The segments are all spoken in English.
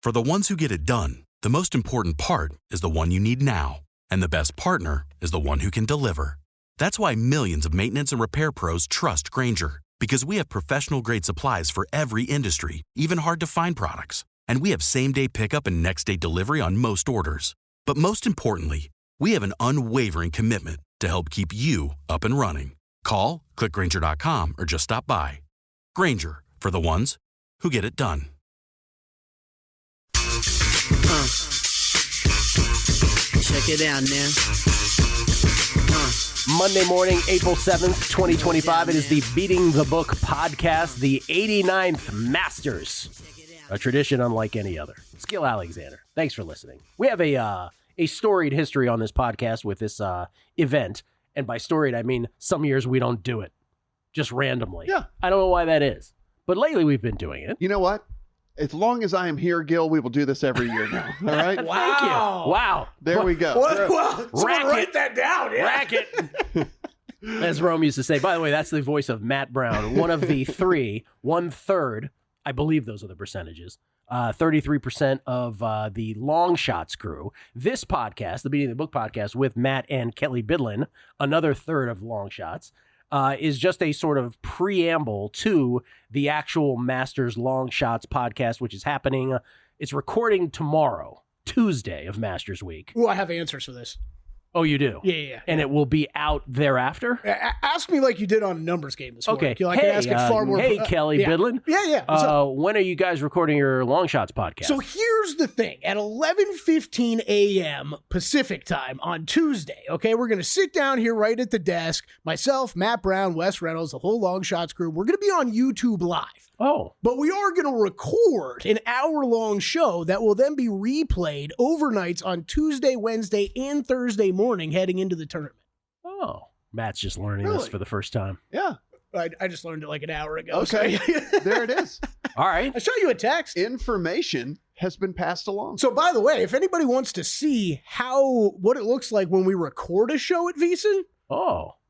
For the ones who get it done, the most important part is the one you need now. And the best partner is the one who can deliver. That's why millions of maintenance and repair pros trust Grainger, because we have professional-grade supplies for every industry, even hard-to-find products. And we have same-day pickup and next-day delivery on most orders. But most importantly, we have an unwavering commitment to help keep you up and running. Call, click Grainger.com, or just stop by. Grainger, for the ones who get it done. Check it out now. Monday morning, April 7th, 2025. It is the Beating the Book podcast, the 89th Masters. A tradition unlike any other. It's Gill Alexander. Thanks for listening. We have a storied history on this podcast with this event. And by storied, I mean some years we don't do it. Just randomly. Yeah. I don't know why that is. But lately we've been doing it. You know what? As long as I am here, Gil, we will do this every year now. All right? Wow. Thank you. Wow. There we go. Write that down. Yeah. Racket. As Rome used to say. By the way, that's the voice of Matt Brown, one of the three, 1/3, I believe those are the percentages, 33% of the Long Shots crew. This podcast, the Beating the Book podcast with Matt and Kelley Bydlon, another third of Long Shots, is just a sort of preamble to the actual Masters Long Shots podcast, which is happening. It's recording tomorrow, Tuesday of Masters Week. Ooh, I have answers for this. Oh, you do? Yeah. And it will be out thereafter? Ask me like you did on a numbers game this morning. Okay. I can ask it far more. Hey, Kelley Bydlon. Yeah. When are you guys recording your Long Shots podcast? So here's the thing. At 11:15 a.m. Pacific time on Tuesday, okay, we're going to sit down here right at the desk. Myself, Matt Brown, Wes Reynolds, the whole Long Shots crew. We're going to be on YouTube Live. Oh. But we are going to record an hour-long show that will then be replayed overnights on Tuesday, Wednesday, and Thursday morning heading into the tournament. Oh. Matt's just learning this for the first time. Yeah. I just learned it like an hour ago. Okay. So. There it is. All right. I shot you a text. Information has been passed along. So, by the way, if anybody wants to see what it looks like when we record a show at VEASAN,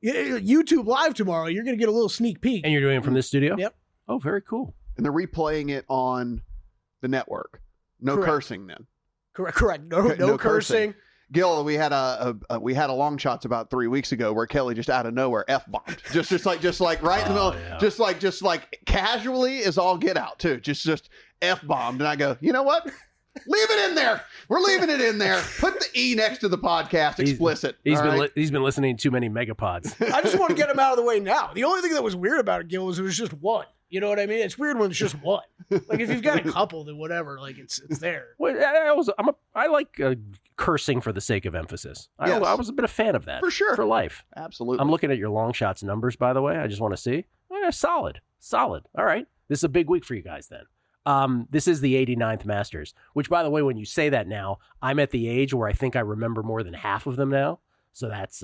YouTube Live tomorrow, you're going to get a little sneak peek. And you're doing it from this studio? Yep. Oh, very cool. And they're replaying it on the network. No cursing then. Correct. No cursing. Gil, we had a Long Shots about 3 weeks ago where Kelley just out of nowhere F-bombed. Just like right in the middle, yeah. just like casually is all get out too. Just F-bombed. And I go, you know what? Leave it in there. We're leaving it in there. Put the E next to the podcast explicit. He's been listening to too many megapods. I just want to get him out of the way now. The only thing that was weird about it, Gil, was it was just one. You know what I mean? It's weird when it's just one. Like if you've got a couple, then whatever. Like it's there. Well, I like cursing for the sake of emphasis. Yes. I was a bit of a fan of that for sure, for life. Absolutely. I'm looking at your Long Shots numbers, by the way. I just want to see. Solid. All right. This is a big week for you guys then. This is the 89th Masters, which, by the way, when you say that now, I'm at the age where I think I remember more than half of them now. So that's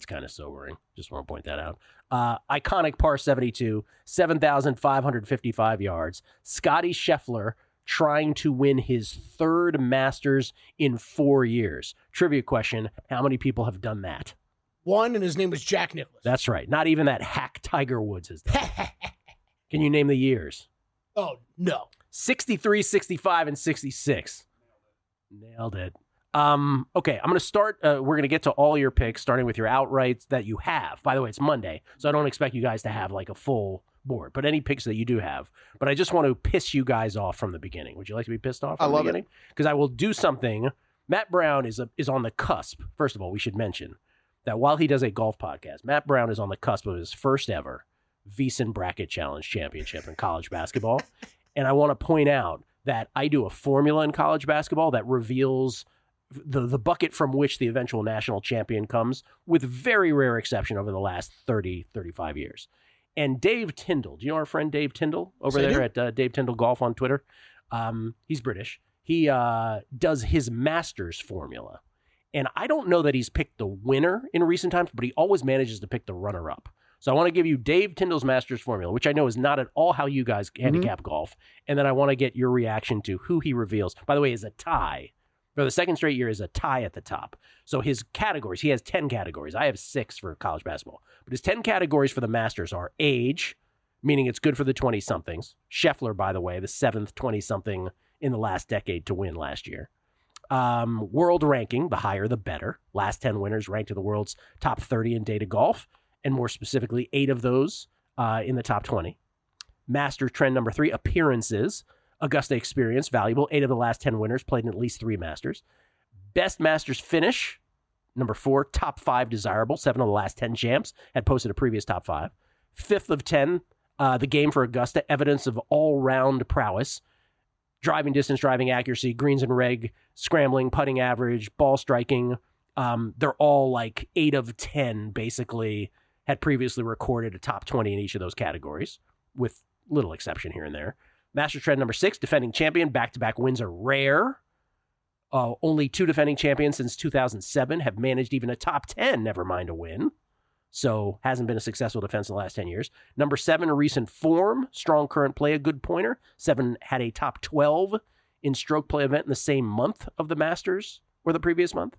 kind of sobering. Just want to point that out. Iconic par 72, 7,555 yards. Scotty Scheffler trying to win his third Masters in 4 years. Trivia question, how many people have done that? One, and his name was Jack Nicklaus. That's right. Not even that hack Tiger Woods has done it. Can you name the years? Oh, no. 63, 65, and 66. Nailed it. Okay, I'm going to start. We're going to get to all your picks, starting with your outrights that you have. By the way, it's Monday, so I don't expect you guys to have like a full board, but any picks that you do have. But I just want to piss you guys off from the beginning. Would you like to be pissed off from the beginning? Because I will do something. Matt Brown is on the cusp. First of all, we should mention that while he does a golf podcast, Matt Brown is on the cusp of his first ever VEASAN Bracket Challenge Championship in college basketball. And I want to point out that I do a formula in college basketball that reveals the bucket from which the eventual national champion comes, with very rare exception over the last 30, 35 years. And Dave Tyndall, do you know our friend Dave Tyndall over there at Dave Tyndall Golf on Twitter? He's British. He does his Masters formula. And I don't know that he's picked the winner in recent times, but he always manages to pick the runner-up. So I want to give you Dave Tyndall's Masters formula, which I know is not at all how you guys handicap golf. And then I want to get your reaction to who he reveals. By the way, is a tie. For the second straight year is a tie at the top. So his categories, he has 10 categories. I have 6 for college basketball. But his 10 categories for the Masters are age, meaning it's good for the 20-somethings. Scheffler, by the way, the 7th 20-something in the last decade to win last year. World ranking, the higher the better. Last 10 winners ranked in the world's top 30 in data golf, and more specifically, 8 of those in the top 20. Master trend number 3, appearances. Augusta experience, valuable. 8 of the last 10 winners played in at least 3 Masters. Best Masters finish, number 4, top 5 desirable. 7 of the last 10 champs had posted a previous top 5. 5th of 10, the game for Augusta, evidence of all-round prowess. Driving distance, driving accuracy, greens and reg, scrambling, putting average, ball striking. They're all like 8 of 10, basically, had previously recorded a top 20 in each of those categories, with little exception here and there. Master trend number 6, defending champion. Back-to-back wins are rare. Only 2 defending champions since 2007 have managed even a top 10, never mind a win. So hasn't been a successful defense in the last 10 years. Number 7, recent form. Strong current play, a good pointer. 7 had a top 12 in stroke play event in the same month of the Masters or the previous month.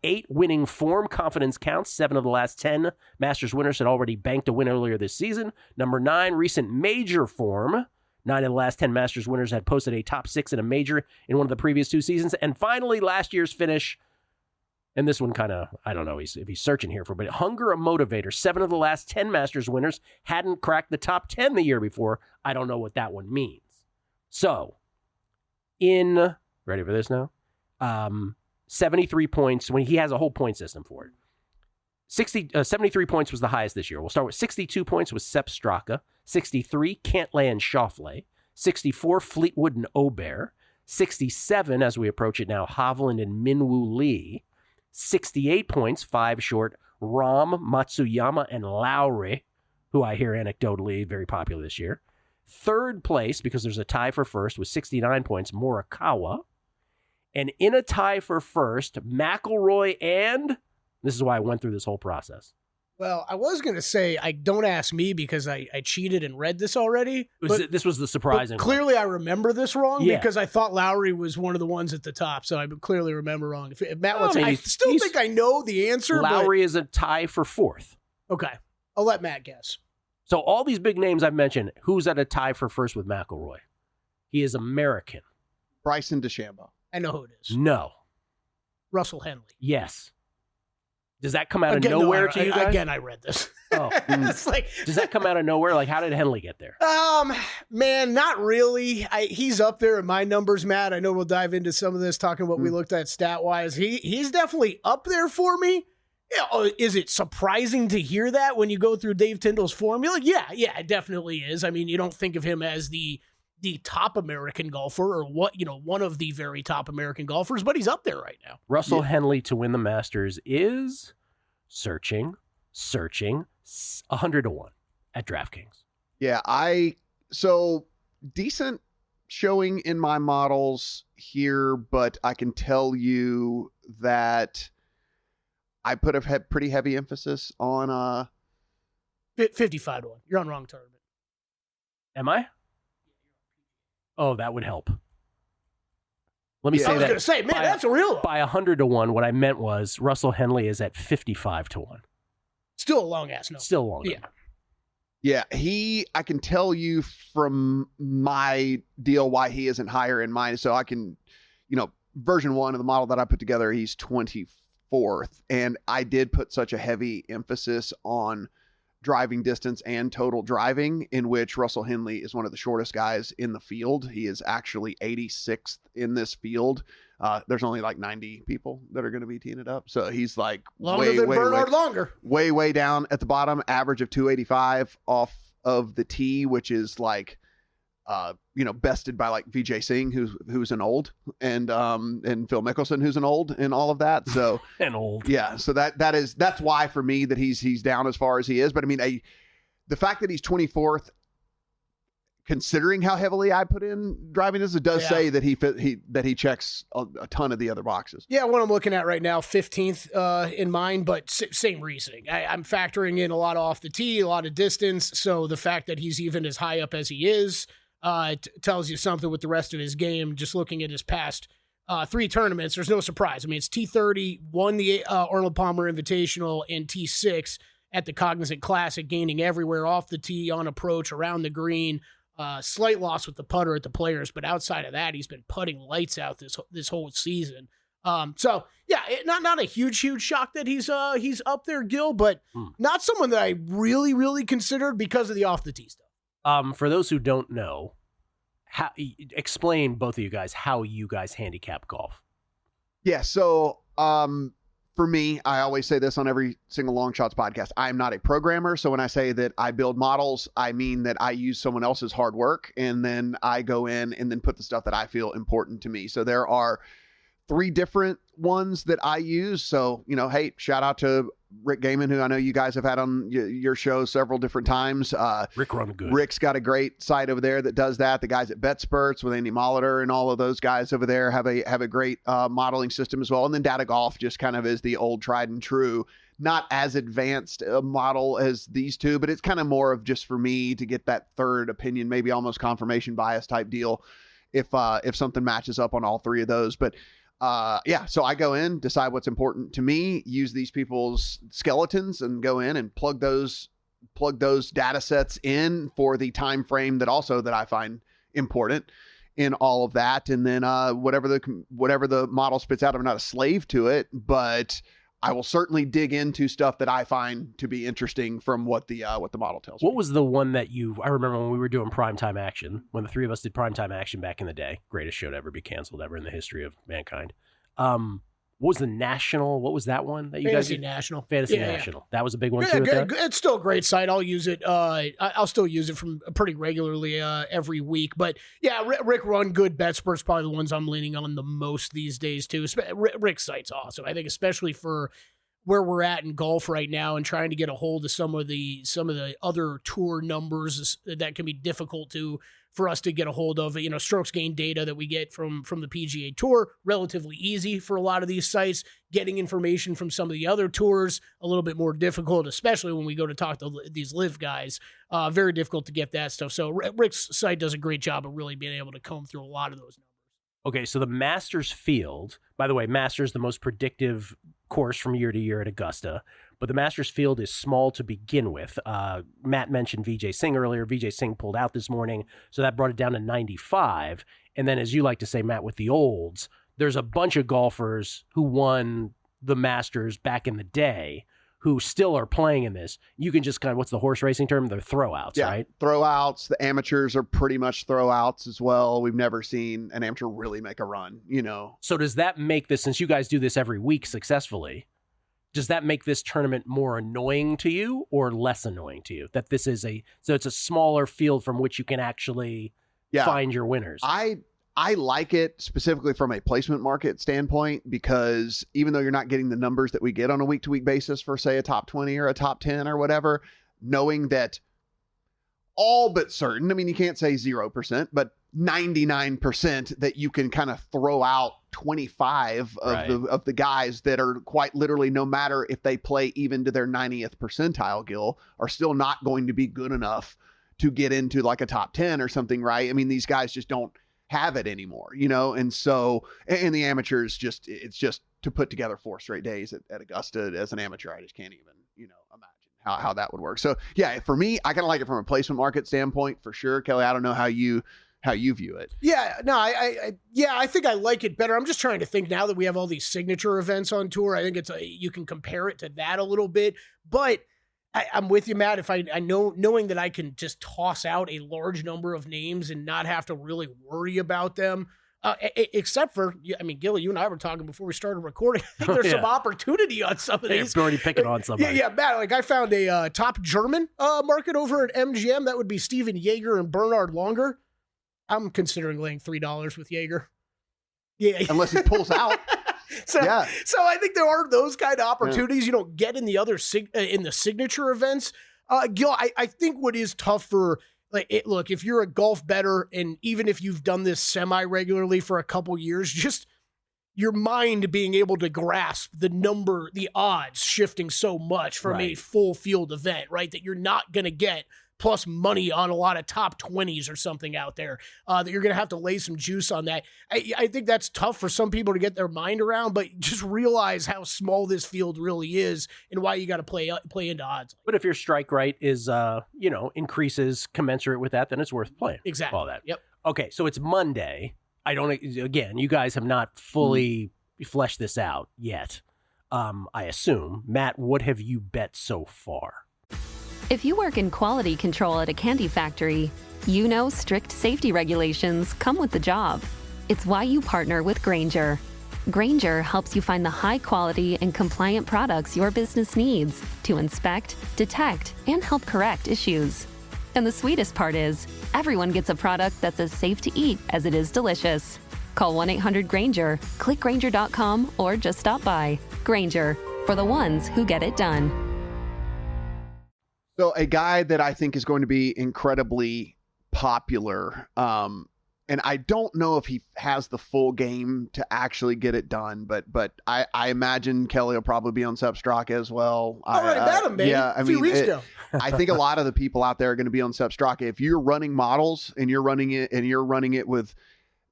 8, winning form. Confidence counts. 7 of the last 10 Masters winners had already banked a win earlier this season. Number 9, recent major form. 9 of the last 10 Masters winners had posted a top 6 in a major in one of the previous 2 seasons. And finally, last year's finish. And this one kind of, I don't know if he's searching here for, but hunger a motivator. 7 of the last 10 Masters winners hadn't cracked the top 10 the year before. I don't know what that one means. So, ready for this now? 73 points, when he has a whole point system for it. 73 points was the highest this year. We'll start with 62 points with Sepp Straka. 63, Cantlay and Schauffele. 64, Fleetwood and Aubert. 67, as we approach it now, Hovland and Minwoo Lee. 68 points, 5 short, Rahm, Matsuyama, and Lowry, who I hear anecdotally very popular this year. 3rd place, because there's a tie for first, with 69 points, Morikawa. And in a tie for first, McIlroy and, this is why I went through this whole process. Well, I was going to say, don't ask me because I cheated and read this already. This was the surprising one. Clearly, I remember this wrong because I thought Lowry was one of the ones at the top, so I clearly remember wrong. If Matt wants, I still think I know the answer. Lowry is a tie for 4th. Okay, I'll let Matt guess. So all these big names I've mentioned, who's at a tie for first with McIlroy? He is American. Bryson DeChambeau. I know who it is. No. Russell Henley. Yes. Does that come out of nowhere to you guys? Again, I read this. Oh, it's like, does that come out of nowhere? Like, how did Henley get there? Man, not really. He's up there in my numbers, Matt. I know we'll dive into some of this, talking what we looked at stat wise. He's definitely up there for me. Is it surprising to hear that when you go through Dave Tyndall's form? You're like, yeah, it definitely is. I mean, you don't think of him as the top American golfer or one of the very top American golfers, but he's up there right now. Russell Henley to win the Masters is searching 100 to 1 at DraftKings. Yeah, so decent showing in my models here, but I can tell you that I put a pretty heavy emphasis on 55 to 1. You're on wrong tournament. Am I? Oh, that would help. Let me say that. I was going to say, man, that's a real one. By 100 to 1, what I meant was Russell Henley is at 55 to 1. Still a long ass number. Still a long number. Yeah, I can tell you from my deal why he isn't higher in mine. So I can, version 1 of the model that I put together, he's 24th. And I did put such a heavy emphasis on driving distance and total driving, in which Russell Henley is one of the shortest guys in the field. He is actually 86th in this field. There's only like 90 people that are going to be teeing it up. So he's like way down at the bottom, average of 285 off of the tee, which is like, bested by like Vijay Singh, who's an old, and Phil Mickelson, who's an old, and all of that. So an old, yeah. So that's why for me that he's down as far as he is. But I mean, the fact that he's 24th, considering how heavily I put in driving this, it does say that he checks a ton of the other boxes. Yeah, what I'm looking at right now, 15th in mine, but same reasoning. I'm factoring in a lot off the tee, a lot of distance. So the fact that he's even as high up as he is. Tells you something with the rest of his game. Just looking at his past 3 tournaments, there's no surprise. I mean, it's T30, won the Arnold Palmer Invitational, and T6 at the Cognizant Classic, gaining everywhere off the tee, on approach, around the green. Slight loss with the putter at the Players, but outside of that, he's been putting lights out this whole season. So yeah, not a huge shock that he's up there, Gill, but not someone that I really considered because of the off the tee stuff. For those who don't know, explain, both of you guys, how you guys handicap golf. Yeah. So, for me, I always say this on every single Long Shots podcast. I'm not a programmer. So when I say that I build models, I mean that I use someone else's hard work and then I go in and then put the stuff that I feel important to me. So there are 3 different ones that I use. So, hey, shout out to Rick Gaiman, who I know you guys have had on your show several different times. Rick run good. Rick's got a great site over there that does that. The guys at Bet Spurts with Andy Molitor and all of those guys over there have a great modeling system as well. And then Data Golf just kind of is the old tried and true, not as advanced a model as these two, but it's kind of more of just for me to get that third opinion, maybe almost confirmation bias type deal if something matches up on all 3 of those. But so I go in, decide what's important to me, use these people's skeletons and go in and plug those data sets in for the time frame that I find important in all of that. And then, whatever the model spits out, I'm not a slave to it, but I will certainly dig into stuff that I find to be interesting from what the model tells me. What was the one that I remember when we were doing Primetime Action, when the 3 of us did Primetime Action back in the day, greatest show to ever be canceled ever in the history of mankind. What was the National? What was that one that you Fantasy guys? National. Fantasy Yeah, National. That was a big one Yeah, too. it's still a great site. I'll use it. I'll still use it from pretty regularly every week. But yeah, Rick Run Good BetSpert's probably the ones I'm leaning on the most these days too. Rick's site's awesome. I think especially for where we're at in golf right now and trying to get a hold of some of the other tour numbers that can be difficult for us to get a hold of. Strokes gain data that we get from the PGA Tour, relatively easy for a lot of these sites. Getting information from some of the other tours, a little bit more difficult, especially when we go to talk to these live guys. Very difficult to get that stuff. So Rick's site does a great job of really being able to comb through a lot of those numbers. Okay, so the Masters field, by the way, Masters the most predictive course from year to year at Augusta, but the Masters field is small to begin with. Matt mentioned Vijay Singh earlier. Vijay Singh pulled out this morning, so that brought it down to 95. And then, as you like to say, Matt, with the olds, there's a bunch of golfers who won the Masters back in the day who still are playing in this. You can just kind of, what's the horse racing term? They're throwouts, right? Throwouts. The amateurs are pretty much throwouts as well. We've never seen an amateur really make a run, So does that make this, since you guys do this every week successfully, does that make this tournament more annoying to you or less annoying to you? That this is so it's a smaller field from which you can actually find your winners. I like it specifically from a placement market standpoint, because even though you're not getting the numbers that we get on a week-to-week basis for, say, a top 20 or a top 10 or whatever, knowing that all but certain, I mean, you can't say 0%, but 99% that you can kind of throw out 25 of the guys that are quite literally, no matter if they play even to their 90th percentile, Gill, are still not going to be good enough to get into like a top 10 or something, right? I mean, these guys just don't have it anymore, and so, and the amateurs it's just to put together 4 straight days at Augusta as an amateur, I just can't even, imagine how that would work. So yeah, for me, I kind of like it from a placement market standpoint for sure. Kelley, I don't know how you view it. Yeah, no, I think I like it better. I'm just trying to think now that we have all these signature events on tour. I think you can compare it to that a little bit, but I'm with you, Matt. If I knowing that I can just toss out a large number of names and not have to really worry about them, except for, I mean, Gilly, you and I were talking before we started recording. I think there's some opportunity on some of these. You're already picking on somebody. Yeah, Matt. Like I found a top German market over at MGM. That would be Steven Jaeger and Bernhard Longer. I'm considering laying $3 with Jaeger. Yeah, unless he pulls out. So I think there are those kind of opportunities you don't get in the other in the signature events. Gil, I think what is tough for look, if you're a golf bettor and even if you've done this semi-regularly for a couple years, just your mind being able to grasp the odds shifting so much from a full field event, right? That you're not going to get plus money on a lot of top 20s or something out there, that you're going to have to lay some juice on that. I think that's tough for some people to get their mind around, but just realize how small this field really is and why you got to play into odds. But if your strike rate is, increases commensurate with that, then it's worth playing. Exactly. All that. Yep. Okay, so it's Monday. Again, you guys have not fully fleshed this out yet. I assume. Matt, what have you bet so far? If you work in quality control at a candy factory, you know strict safety regulations come with the job. It's why you partner with Grainger. Grainger helps you find the high quality and compliant products your business needs to inspect, detect, and help correct issues. And the sweetest part is, everyone gets a product that's as safe to eat as it is delicious. Call 1-800-GRAINGER, click Grainger.com, or just stop by. Grainger, for the ones who get it done. So a guy that I think is going to be incredibly popular, and I don't know if he has the full game to actually get it done, but I imagine Kelley will probably be on Straka as well. I already bet him, baby. Yeah, a few weeks ago. I think a lot of the people out there are going to be on Straka. If you're running models and you're running it with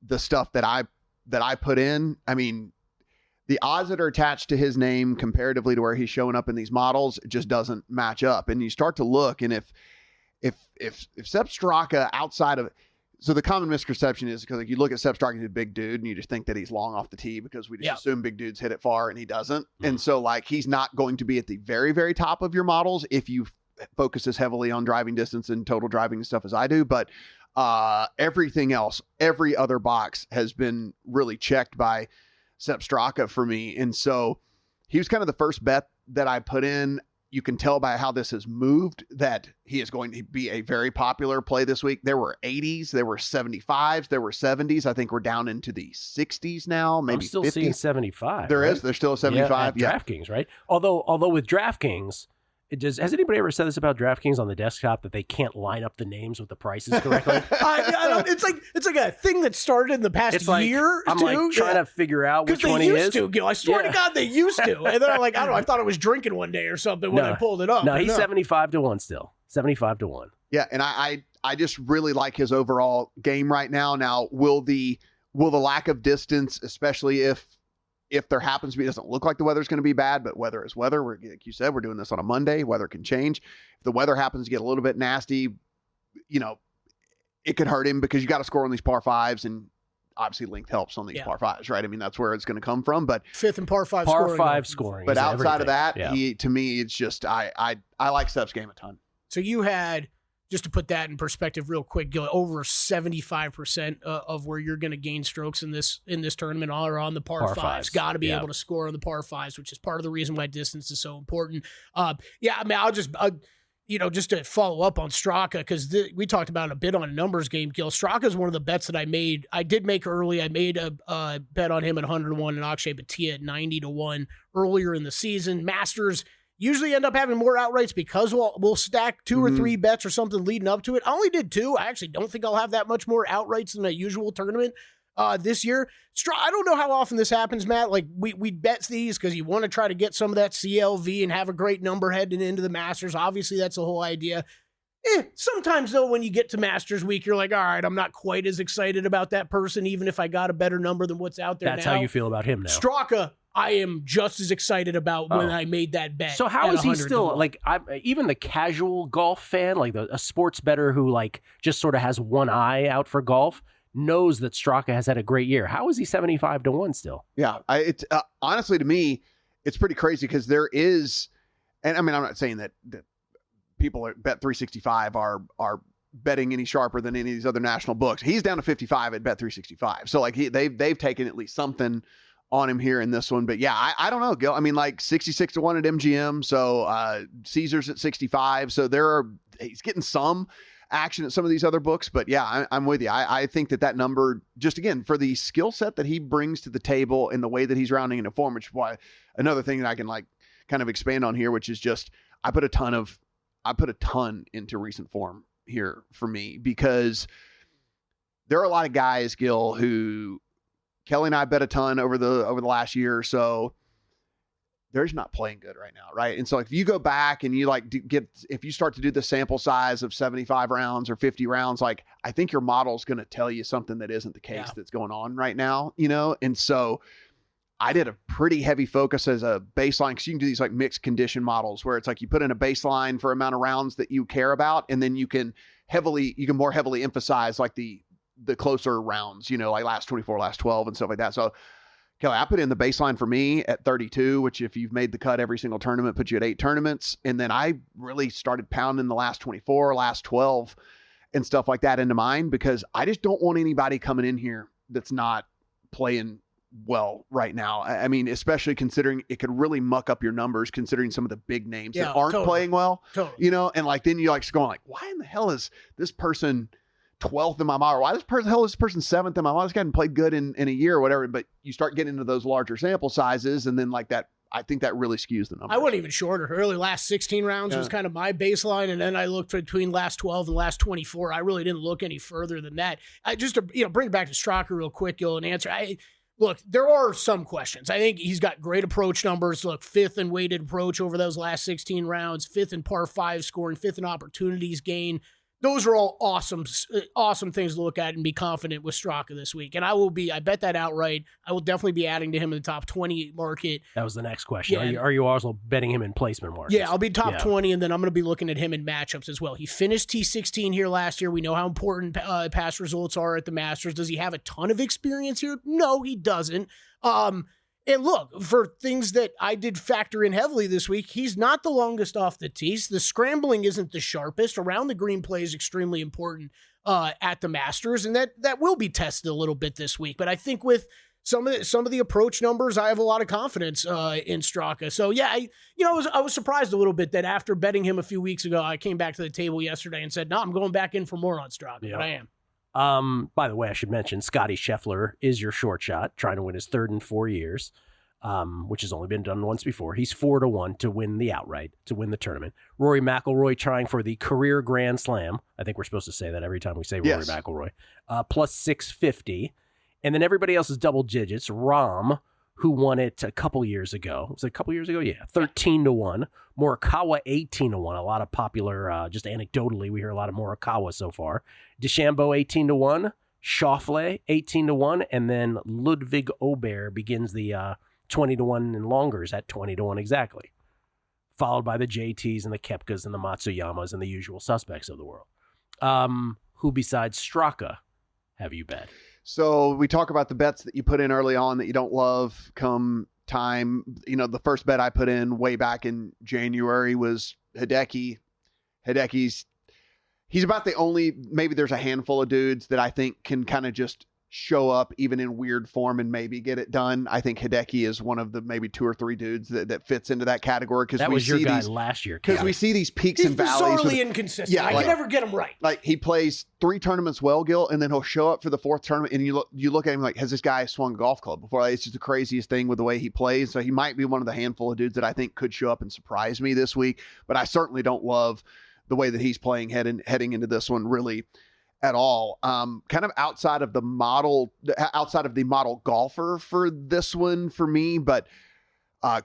the stuff that I put in, I mean, the odds that are attached to his name comparatively to where he's showing up in these models just doesn't match up. And you start to look, and if Straka outside of, so the common misconception is because you look at Straka, he's a big dude, and you just think that he's long off the tee because we just assume big dudes hit it far, and he doesn't. And so he's not going to be at the very, very top of your models if you focus as heavily on driving distance and total driving and stuff as I do. But everything else, every other box has been really checked by Straka for me. And so he was kind of the first bet that I put in. You can tell by how this has moved that he is going to be a very popular play this week. There were 80s, there were 75s, there were 70s. I think we're down into the 60s now, maybe I'm still 50s. seeing 75. There's still a 75. Yeah, at DraftKings, right? Although with DraftKings, has anybody ever said this about DraftKings on the desktop, that they can't line up the names with the prices correctly? It's like a thing that started in the past year. I'm trying to figure out which one he is. Because they used to, Gil. I swear to God, they used to. And then I'm like, I thought I was drinking one day or something when I pulled it up. No, he's 75-1 still. 75-1. Yeah, and I just really like his overall game right now. Now, will the lack of distance, especially if there happens to be, it doesn't look like the weather's going to be bad, but weather is weather. Like you said, we're doing this on a Monday. Weather can change. If the weather happens to get a little bit nasty, it could hurt him because you got to score on these par fives, and obviously length helps on these par fives, right? I mean, that's where it's going to come from. But fifth and par five scoring. But outside of that, to me, it's just I like Steph's game a ton. So you had, just to put that in perspective real quick, Gil, over 75% of where you're going to gain strokes in this tournament are on the par fives. Got to be able to score on the par fives, which is part of the reason why distance is so important. I mean, I'll just to follow up on Straka, because we talked about a bit on a numbers game, Gil. Straka is one of the bets that I made. I did make early. I made a bet on him at 101 and Akshay Bhatia at 90-1 earlier in the season. Masters usually end up having more outrights because we'll stack two or three bets or something leading up to it. I only did two. I actually don't think I'll have that much more outrights than a usual tournament this year. I don't know how often this happens, Matt. Like we bet these because you want to try to get some of that CLV and have a great number heading into the Masters. Obviously, that's the whole idea. Sometimes, though, when you get to Masters week, you're like, all right, I'm not quite as excited about that person, even if I got a better number than what's out there. That's how you feel about him now. Straka, I am just as excited about when I made that bet. So how is he still, even the casual golf fan, like a sports bettor who just sort of has one eye out for golf, knows that Straka has had a great year. How is he 75-1 still? Yeah, it's honestly, to me, it's pretty crazy because there is, and I mean, I'm not saying that people at Bet365 are betting any sharper than any of these other national books. He's down to 55 at Bet365. So they've taken at least something on him here in this one. But yeah, I don't know, Gil. I mean, 66-1 at MGM. So Caesars at 65. So he's getting some action at some of these other books. But yeah, I'm with you. I think that number, just again, for the skill set that he brings to the table and the way that he's rounding into form, which is why another thing that I can kind of expand on here, which is just, I put a ton into recent form here for me, because there are a lot of guys, Gil, who Kelley and I bet a ton over the last year or so. they're just not playing good right now, right? And so if you go back and you if you start to do the sample size of 75 rounds or 50 rounds, like I think your model's going to tell you something that isn't the case that's going on right now, And so I did a pretty heavy focus as a baseline, because you can do these like mixed condition models where it's like you put in a baseline for amount of rounds that you care about, and then you can more heavily emphasize like the closer rounds, like last 24, last 12 and stuff like that. So Kelley, I put in the baseline for me at 32, which if you've made the cut every single tournament, puts you at 8 tournaments. And then I really started pounding the last 24, last 12 and stuff like that into mine, because I just don't want anybody coming in here that's not playing well right now. I mean, especially considering it could really muck up your numbers, considering some of the big names that aren't playing well, and like, then you're like going like, why in the hell is this person 12th in my model? Why hell is this person 7th in my model? This guy hadn't played good in a year or whatever. But you start getting into those larger sample sizes, and then like that, I think that really skews the numbers. I went even shorter. Early last 16 rounds was kind of my baseline, and then I looked between last 12 and last 24. I really didn't look any further than that. Just to bring it back to Straka real quick, Gill, and answer. Look, there are some questions. I think he's got great approach numbers. Look, 5th in weighted approach over those last 16 rounds, 5th in par 5 scoring, 5th in opportunities gain. Those are all awesome things to look at and be confident with Straka this week. And I bet that outright. I will definitely be adding to him in the top 20 market. That was the next question. Yeah. Are you also betting him in placement markets? Yeah, I'll be top 20, and then I'm going to be looking at him in matchups as well. He finished T16 here last year. We know how important past results are at the Masters. Does he have a ton of experience here? No, he doesn't. And look, for things that I did factor in heavily this week, he's not the longest off the tees. The scrambling isn't the sharpest. Around the green play is extremely important at the Masters, and that will be tested a little bit this week. But I think with some of the approach numbers, I have a lot of confidence in Straka. So yeah, I was surprised a little bit that after betting him a few weeks ago, I came back to the table yesterday and said, no, I'm going back in for more on Straka. But I am. By the way, I should mention Scotty Scheffler is your short shot, trying to win his 3rd in 4 years, which has only been done once before. He's 4-1 to win the outright, to win the tournament. Rory McIlroy trying for the career Grand Slam. I think we're supposed to say that every time we say Rory McIlroy. Plus 650. And then everybody else is double digits. Rahm, who won it a couple years ago. Was it a couple years ago? Yeah. 13-1. Morikawa, 18-1. A lot of popular, just anecdotally, we hear a lot of Morikawa so far. DeChambeau, 18-1. Schauffele, 18-1. And then Ludwig Aubert begins the 20-1 in longers at 20-1 exactly. Followed by the JTs and the Koepkas and the Matsuyamas and the usual suspects of the world. Who besides Straka have you bet? So we talk about the bets that you put in early on that you don't love come time. The first bet I put in way back in January was Hideki. He's about the only, maybe there's a handful of dudes that I think can kind of just show up even in weird form and maybe get it done. I think Hideki is one of the maybe 2 or 3 dudes that fits into that category. That was your guy last year. Because we see these peaks and valleys. He's bizarrely inconsistent. Yeah, I can never get him right. Like he plays 3 tournaments well, Gill, and then he'll show up for the 4th tournament, and you look at him like, has this guy swung a golf club before? Like, it's just the craziest thing with the way he plays. So he might be one of the handful of dudes that I think could show up and surprise me this week. But I certainly don't love the way that he's playing heading into this one, really, at all. Kind of outside of the model golfer for this one for me, but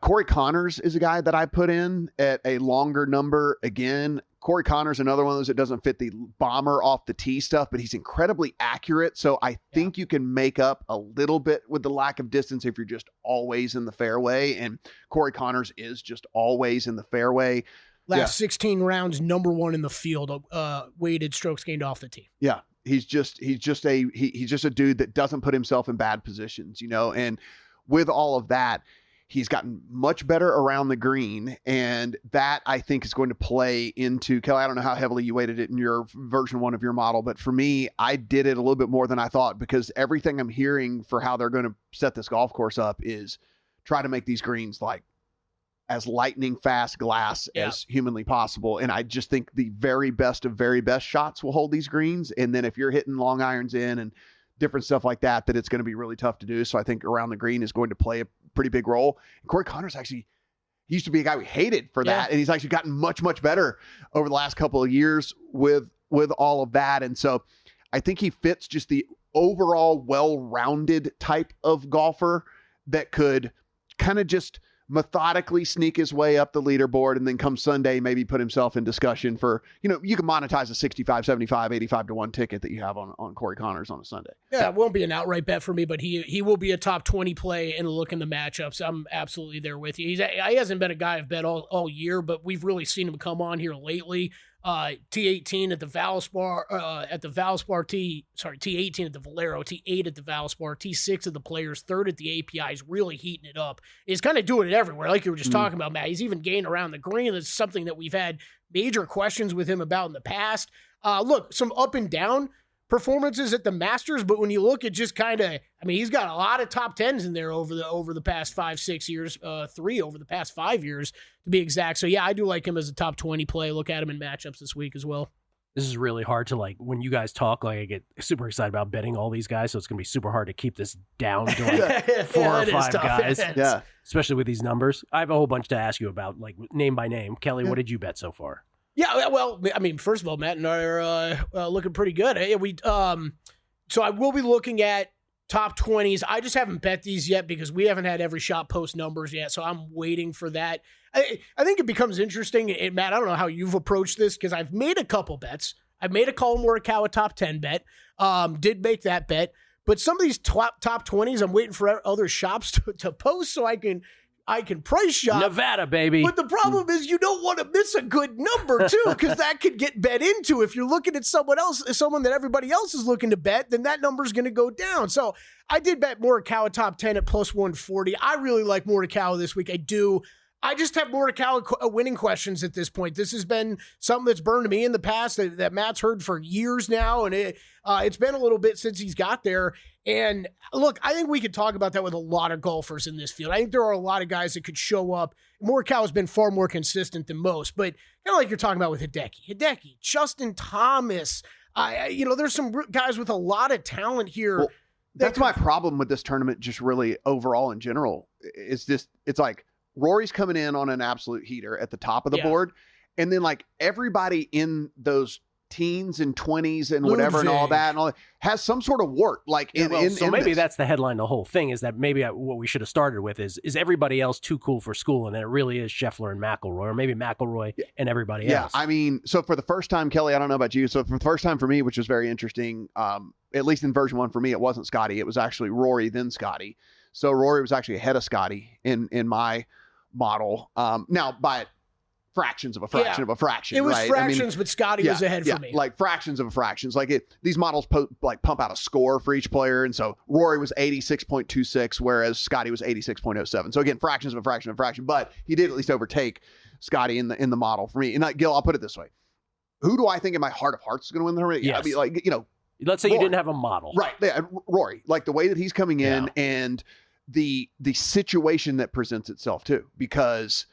Corey Connors is a guy that I put in at a longer number. Again, Corey Connors, another one of those that doesn't fit the bomber off the tee stuff, but he's incredibly accurate. So I think you can make up a little bit with the lack of distance if you're just always in the fairway. And Corey Connors is just always in the fairway. Last 16 rounds, number 1 in the field, weighted strokes gained off the tee. Yeah, he's just a dude that doesn't put himself in bad positions, And with all of that, he's gotten much better around the green, and that I think is going to play into Kelley. I don't know how heavily you weighted it in your version 1 of your model, but for me, I did it a little bit more than I thought, because everything I'm hearing for how they're going to set this golf course up is try to make these greens like as lightning fast glass as humanly possible. And I just think the very best of very best shots will hold these greens. And then if you're hitting long irons in and different stuff like that, that it's going to be really tough to do. So I think around the green is going to play a pretty big role. And Corey Connors he used to be a guy we hated for that. And he's actually gotten much, much better over the last couple of years with all of that. And so I think he fits just the overall well-rounded type of golfer that could kind of just methodically sneak his way up the leaderboard, and then come Sunday, maybe put himself in discussion for, you can monetize a 65, 75, 85 to 1 ticket that you have on Corey Connors on a Sunday. Yeah, it won't be an outright bet for me, but he will be a top 20 play and look in the matchups. I'm absolutely there with you. He hasn't been a guy I've bet all year, but we've really seen him come on here lately. T18 at the Valspar, T18 at the Valero, T8 at the Valspar, T6 at the Players, 3rd at the API. He's really heating it up. He's kind of doing it everywhere, like you were just talking about, Matt. He's even gained around the green. That's something that we've had major questions with him about in the past. Look, some up and down performances at the Masters, but when you look at just kind of, he's got a lot of top 10s in there over the past 5-6 years, 3 over the past 5 years to be exact. So yeah, I do like him as a top 20 play. Look at him in matchups this week as well. This is really hard to, when you guys talk, I get super excited about betting all these guys, so it's going to be super hard to keep this down to 4 or 5 guys. Yeah. Especially with these numbers. I have a whole bunch to ask you about, name by name. Kelley, what did you bet so far? Yeah, well, first of all, Matt and I are looking pretty good. So I will be looking at top 20s. I just haven't bet these yet because we haven't had every shot post numbers yet, so I'm waiting for that. I think it becomes interesting, and Matt, I don't know how you've approached this because I've made a couple bets. I've made a Colin Morikawa top 10 bet, did make that bet, but some of these top 20s, I'm waiting for other shops to post so I can price shop. Nevada, baby. But the problem is you don't want to miss a good number, too, because that could get bet into. If you're looking at someone that everybody else is looking to bet, then that number's going to go down. So I did bet Morikawa top 10 at plus 140. I really like Morikawa this week. I do. I just have Morikawa winning questions at this point. This has been something that's burned me in the past that Matt's heard for years now, and it's been a little bit since he's got there. And look, I think we could talk about that with a lot of golfers in this field. I think there are a lot of guys that could show up. Morikawa's been far more consistent than most, but kind of like you're talking about with Hideki, Justin Thomas. There's some guys with a lot of talent here. Well, that's my problem with this tournament, just really overall in general. It's like Rory's coming in on an absolute heater at the top of the board, and then everybody in those teens and 20s and whatever and all that has some sort of wart. So maybe that's the headline. The whole thing is that maybe what we should have started with is everybody else too cool for school, and then it really is Scheffler and McIlroy, or maybe McIlroy and everybody else. Yeah, so for the first time, Kelley, I don't know about you. So for the first time for me, which was very interesting, at least in version 1 for me, it wasn't Scotty. It was actually Rory, then Scotty. So Rory was actually ahead of Scotty in my model. Now by fractions of a fraction of a fraction. It was right? fractions, but Scotty was ahead for me. Like fractions of a fractions. These models pump out a score for each player, and so Rory was 86.26, whereas Scotty was 86.07. So again, fractions of a fraction of a fraction, but he did at least overtake Scotty in the model for me. And Gil, I'll put it this way: who do I think in my heart of hearts is going to win the tournament? Yes. Let's say Rory. You didn't have a model, right? Yeah, Rory, the way that he's coming in and the situation that presents itself too, because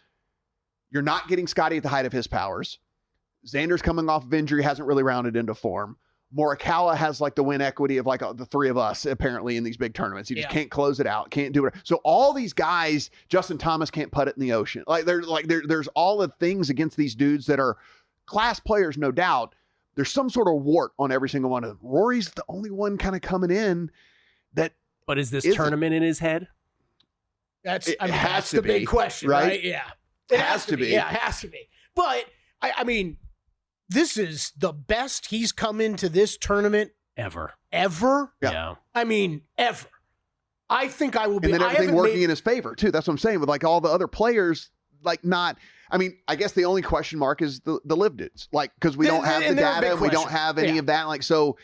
you're not getting Scotty at the height of his powers. Xander's coming off of injury, hasn't really rounded into form. Morikawa has the win equity of the three of us apparently in these big tournaments. He just can't close it out, can't do it. So all these guys, Justin Thomas can't putt it in the ocean. There's all the things against these dudes that are class players, no doubt. There's some sort of wart on every single one of them. Rory's the only one kind of coming in that. But is this tournament in his head? That's the big question, right? Yeah. It has to be. Yeah, it has to be. But, this is the best he's come into this tournament ever. Ever? Yeah. Ever. I think I will be. And then everything working in his favor, too. That's what I'm saying. With all the other players, not... I guess the only question mark is the live dudes. Because we don't have the data. We don't have any of that.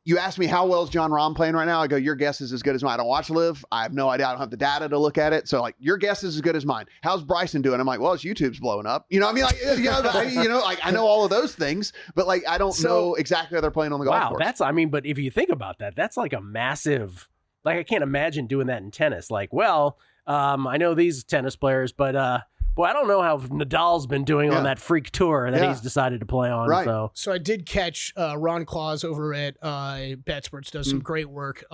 You ask me how well is John Rahm playing right now. I go, your guess is as good as mine. I don't watch live. I have no idea. I don't have the data to look at it. So your guess is as good as mine. How's Bryson doing? I'm like, well, his YouTube's blowing up. I know all of those things, but I don't know exactly how they're playing on the golf course. But if you think about that, that's a massive, I can't imagine doing that in tennis. I know these tennis players, but, boy, I don't know how Nadal's been doing on that freak tour that he's decided to play on. Right. So I did catch Ron Claus over at BetSports, does some great work.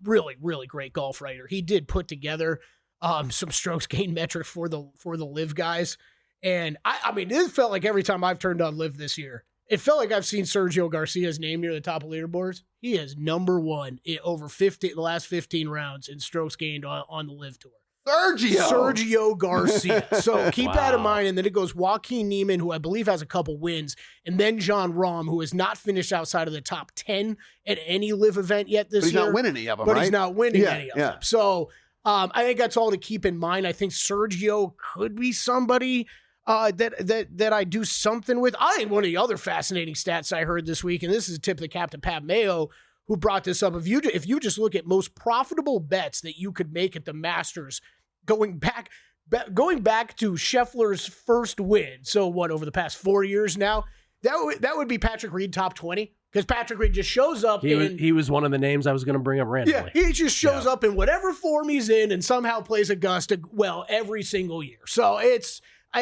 Really, really great golf writer. He did put together some strokes gain metrics for the live guys. And it felt like every time I've turned on live this year, it felt like I've seen Sergio Garcia's name near the top of leaderboards. He is number one in over the last 15 rounds in strokes gained on the live tour. Sergio Garcia. So keep that in mind. And then it goes Joaquin Neiman, who I believe has a couple wins, and then John Rahm, who has not finished outside of the top 10 at any live event yet this year. He's not winning any of them, but right? he's not winning any of them. So I think that's all to keep in mind. I think Sergio could be somebody that I do something with. I think one of the other fascinating stats I heard this week, and this is a tip to Captain Pat Mayo, who brought this up. If you just look at most profitable bets that you could make at the Masters, going back to Scheffler's first win, so what, over the past 4 years now, that would be Patrick Reed top 20, because Patrick Reed just shows up. He was one of the names I was going to bring up randomly. Yeah, he just shows up in whatever form he's in and somehow plays Augusta well every single year. So I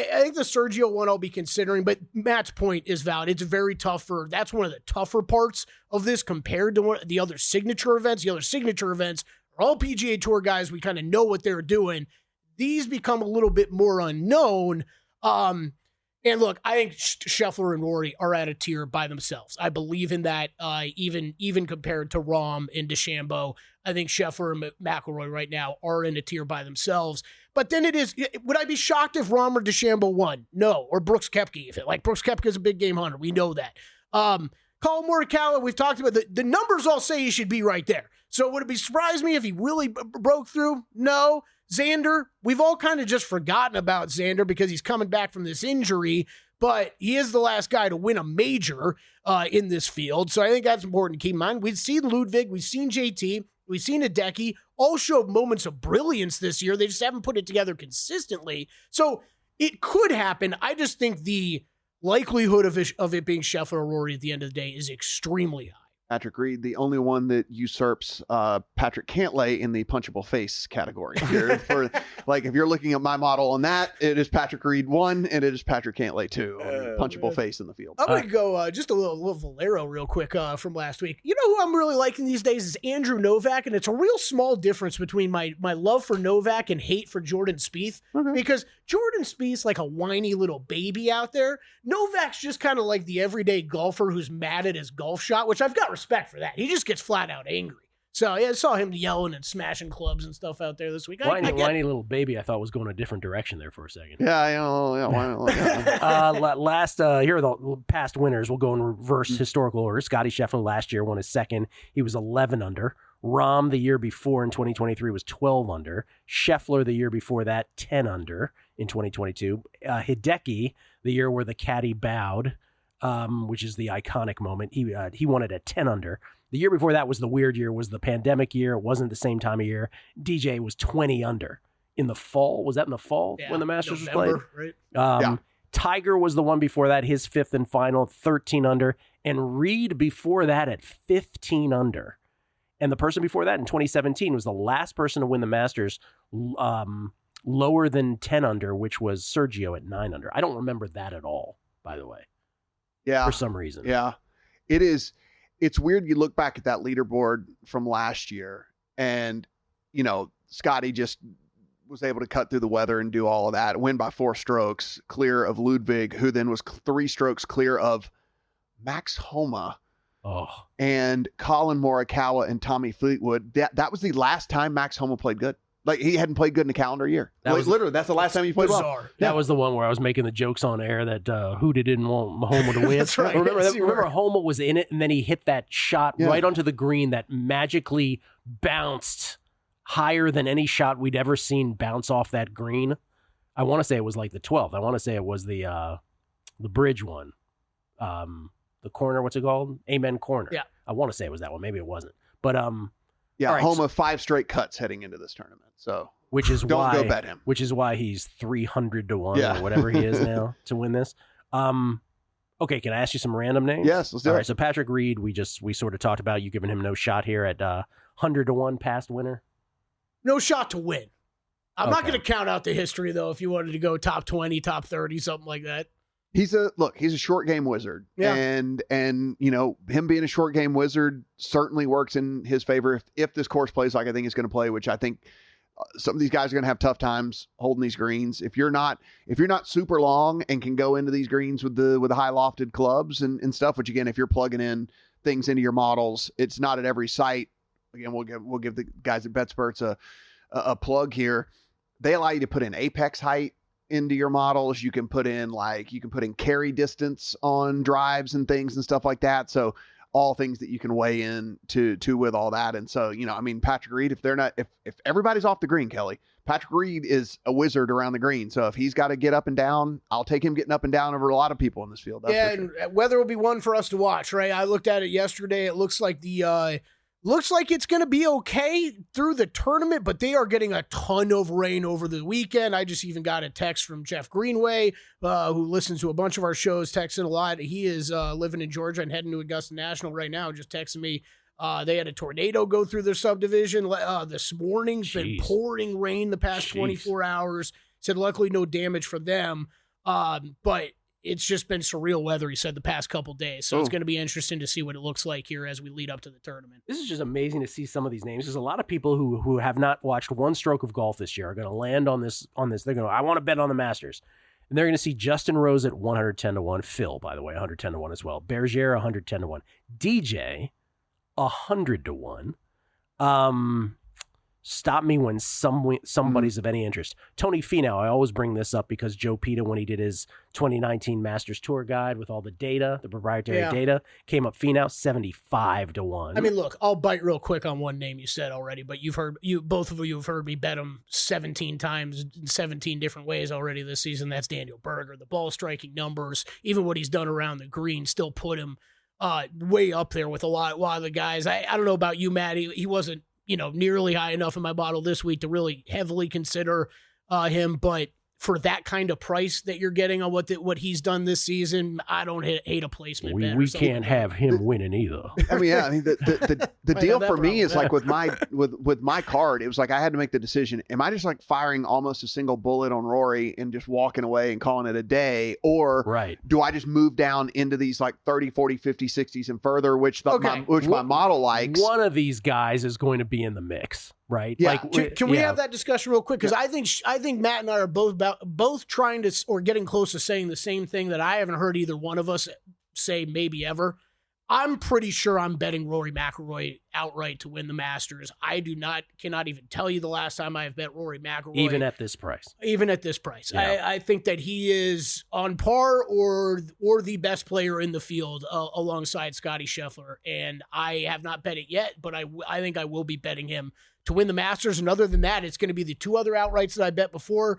think the Sergio one I'll be considering, but Matt's point is valid. It's very tough that's one of the tougher parts of this compared to the other signature events. The other signature events are all PGA Tour guys. We kind of know what they're doing. These become a little bit more unknown. And look, I think Scheffler and Rory are at a tier by themselves. I believe in that, even compared to Rahm and DeChambeau. I think Scheffler and McIlroy right now are in a tier by themselves. But then would I be shocked if Rahm or DeChambeau won? No. Or Brooks Koepka even. Like, Brooks Koepka is a big game hunter. We know that. Colin Morikawa, we've talked about the numbers all say he should be right there. So would it be surprised me if he really broke through? No. Xander, we've all kind of just forgotten about Xander because he's coming back from this injury, but he is the last guy to win a major in this field. So I think that's important to keep in mind. We've seen Ludwig, we've seen JT, we've seen Hideki, all showed moments of brilliance this year. They just haven't put it together consistently. So it could happen. I just think the likelihood of it being Scheffler or Rory at the end of the day is extremely high. Patrick Reed, the only one that usurps Patrick Cantlay in the punchable face category. Here if you're looking at my model on that, it is Patrick Reed 1 and it is Patrick Cantlay 2 on the punchable face in the field. I'm going to go just a little Valero real quick from last week. You know who I'm really liking these days is Andrew Novak, and it's a real small difference between my love for Novak and hate for Jordan Spieth, because Jordan Spieth's like a whiny little baby out there. Novak's just kind of like the everyday golfer who's mad at his golf shot, which I've got respect for that. He just gets flat out angry. So yeah, I saw him yelling and smashing clubs and stuff out there this week. Whiny little baby, I thought was going a different direction there for a second. Yeah, here are the past winners. We'll go in reverse historical order. Scottie Scheffler last year won his second. He was 11 under. Rahm the year before in 2023 was 12 under. Scheffler the year before that, 10 under in 2022. Hideki, the year where the caddy bowed, which is the iconic moment, he won it at 10 under. The year before that was the weird year, was the pandemic year. It wasn't the same time of year. DJ was 20 under in the fall. Was that in the fall when the Masters November, was played? Right? Tiger was the one before that, his fifth and final, 13 under. And Reed before that at 15 under. And the person before that in 2017 was the last person to win the Masters lower than 10 under, which was Sergio at 9 under. I don't remember that at all, by the way. Yeah. For some reason. Yeah. It is. It's weird. You look back at that leaderboard from last year and, Scotty just was able to cut through the weather and do all of that, win by 4 strokes clear of Ludwig, who then was 3 strokes clear of Max Homa. Oh. And Colin Morikawa and Tommy Fleetwood. That was the last time Max Homa played good. Like, he hadn't played good in a calendar year. That's the last time he played well. That was the one where I was making the jokes on air that Hootie didn't want Homa to win. That's right. Remember Homa was in it, and then he hit that shot right onto the green that magically bounced higher than any shot we'd ever seen bounce off that green. I want to say it was like the 12th. I want to say it was the bridge one. The corner, what's it called? Amen Corner. Yeah. I want to say it was that one. Maybe it wasn't. But yeah, right, Homa 5 straight cuts heading into this tournament. So don't go bet him. Which is why he's 300 to 1 or whatever he is now to win this. Okay, can I ask you some random names? Yes, let's do it. All right, so Patrick Reed, we sort of talked about you giving him no shot here at 100 to 1 past winner. No shot to win. I'm not going to count out the history though. If you wanted to go top 20, top 30, something like that. He's a short game wizard. Yeah. And him being a short game wizard certainly works in his favor if this course plays like I think it's going to play, which I think some of these guys are going to have tough times holding these greens. If you're not super long and can go into these greens with the high lofted clubs and stuff, which again, if you're plugging in things into your models, it's not at every site. Again, we'll give the guys at BetSperts a plug here. they allow you to put in apex height into your models. You can put in carry distance on drives and things and stuff like that. So all things that you can weigh in to with all that. And so, I mean, Patrick Reed, if everybody's off the green, Kelley, Patrick Reed is a wizard around the green. So if he's got to get up and down, I'll take him getting up and down over a lot of people in this field. That's for sure. And weather will be one for us to watch, right? I looked at it yesterday. It looks like it's going to be okay through the tournament, but they are getting a ton of rain over the weekend. I just even got a text from Jeff Greenway, who listens to a bunch of our shows, texting a lot. He is living in Georgia and heading to Augusta National right now, just texting me. They had a tornado go through their subdivision this morning. Been pouring rain the past 24 hours. Said luckily no damage for them, but it's just been surreal weather, he said, the past couple days. So it's going to be interesting to see what it looks like here as we lead up to the tournament. This is just amazing to see some of these names. There's a lot of people who have not watched one stroke of golf this year are going to land on this. They're going to, I want to bet on the Masters. And they're going to see Justin Rose at 110-1. Phil, by the way, 110-1 as well. Bergier, 110-1. DJ, 100-1. Stop me when somebody's of any interest. Tony Finau, I always bring this up because Joe Pita, when he did his 2019 Masters Tour guide with all the data, the proprietary data, came up Finau 75-1. I mean, look, I'll bite real quick on one name you said already, but both of you have heard me bet him 17 times in 17 different ways already this season. That's Daniel Berger. The ball striking numbers, even what he's done around the green, still put him way up there with a lot of the guys. I don't know about you, Matt. He wasn't nearly high enough in my bottle this week to really heavily consider him. But for that kind of price that you're getting on what he's done this season, I don't hate a placement bet. We can't have him winning either. I mean, yeah. I mean, the deal for me is like with my card, it was like I had to make the decision. Am I just like firing almost a single bullet on Rory and just walking away and calling it a day? Or do I just move down into these like 30, 40, 50, 60s and further, which my model likes? One of these guys is going to be in the mix. Right. Yeah. Can we have that discussion real quick? Because I think Matt and I are both trying to or getting close to saying the same thing that I haven't heard either one of us say maybe ever. I'm pretty sure I'm betting Rory McIlroy outright to win the Masters. I cannot even tell you the last time I have bet Rory McIlroy. Even at this price. Yeah. I think that he is on par or the best player in the field alongside Scottie Scheffler. And I have not bet it yet, but I think I will be betting him to win the Masters. And other than that, it's going to be the two other outrights that I bet before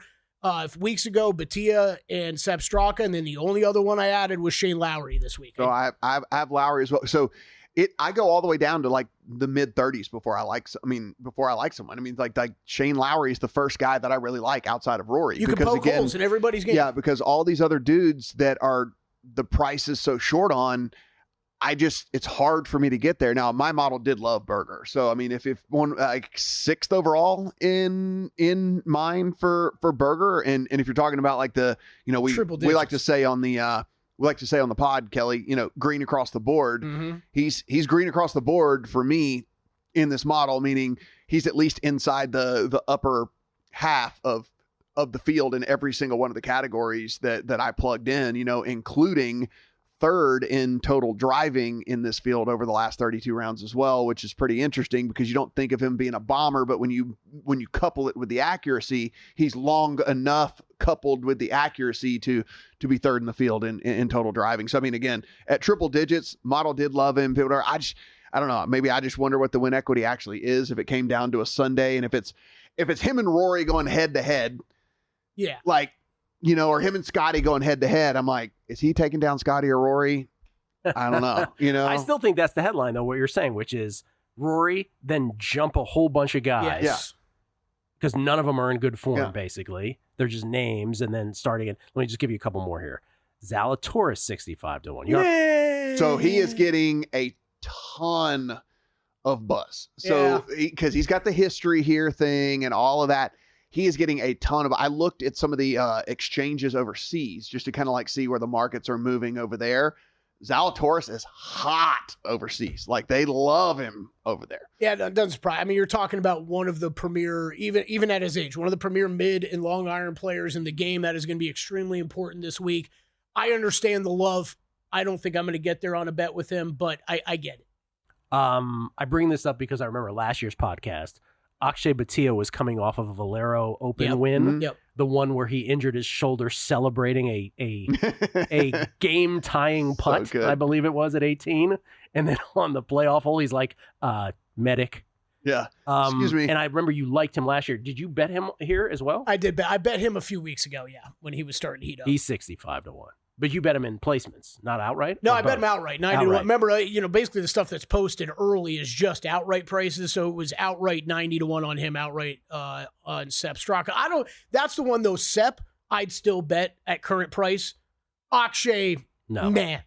weeks ago, Batia and Sepp Straka. And then the only other one I added was Shane Lowry this week. So I have Lowry as well. So I go all the way down to like the mid 30s before I like someone. I mean, like Shane Lowry is the first guy that I really like outside of Rory. You can poke holes in everybody's game. Yeah, because all these other dudes that are the price is so short on, it's hard for me to get there. Now, my model did love Berger. So, I mean, if one like sixth overall in mine for Berger, and if you're talking about like the, we like to say on the pod, Kelley, green across the board. Mm-hmm. He's green across the board for me in this model, meaning he's at least inside the upper half of the field in every single one of the categories that I plugged in, including third in total driving in this field over the last 32 rounds as well, which is pretty interesting because you don't think of him being a bomber, but when you couple it with the accuracy, he's long enough coupled with the accuracy to be third in the field in total driving. So, I mean, again, at triple digits, model did love him. I don't know. Maybe I just wonder what the win equity actually is if it came down to a Sunday, and if it's him and Rory going head to head, or him and Scotty going head to head, I'm like, is he taking down Scotty or Rory? I don't know. I still think that's the headline, though, what you're saying, which is Rory, then jump a whole bunch of guys. Yeah. Because none of them are in good form, basically. They're just names, and then starting it. Let me just give you a couple more here. Zalatoris, 65-1. So he is getting a ton of buzz. So because he's got the history here thing and all of that. He is getting a ton of. I looked at some of the exchanges overseas just to kind of like see where the markets are moving over there. Zalatoris is hot overseas. Like they love him over there. Yeah, that doesn't surprise. I mean, you're talking about one of the premier, even at his age, one of the premier mid and long iron players in the game. That is going to be extremely important this week. I understand the love. I don't think I'm going to get there on a bet with him, but I get it. I bring this up because I remember last year's podcast. Akshay Bhatia was coming off of a Valero Open Yep. win. Mhm. Yep. The one where he injured his shoulder celebrating a game tying putt, good. I believe it was at 18. And then on the playoff hole, he's like, medic. Yeah. Excuse me. And I remember you liked him last year. Did you bet him here as well? I did. I bet him a few weeks ago. Yeah, when he was starting to heat up. He's 65 to 1. But you bet him in placements, not outright? No, Or I bet him both? outright. 90 to 1. Outright. Remember, basically the stuff that's posted early is just outright prices. So it was outright 90 to 1 on him, outright on Sepp Straka. That's the one though, Sepp, I'd still bet at current price. Akshay, No. nah,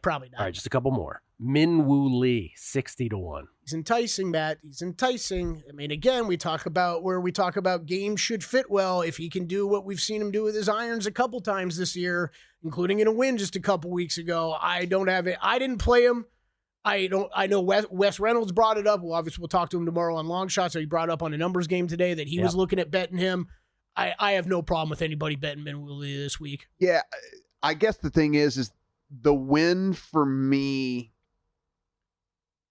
probably not. All right, just a couple more. Min Woo Lee, 60 to 1. He's enticing, Matt. He's enticing. I mean, again, we talk about games should fit well. If he can do what we've seen him do with his irons a couple times this year, including in a win just a couple weeks ago, I don't have it. I didn't play him. I know Wes Reynolds brought it up. Well, obviously we'll talk to him tomorrow on Long Shots. So he brought up on a numbers game today that he was looking at betting him. I have no problem with anybody betting Min Woo Lee this week. Yeah, I guess the thing is the win for me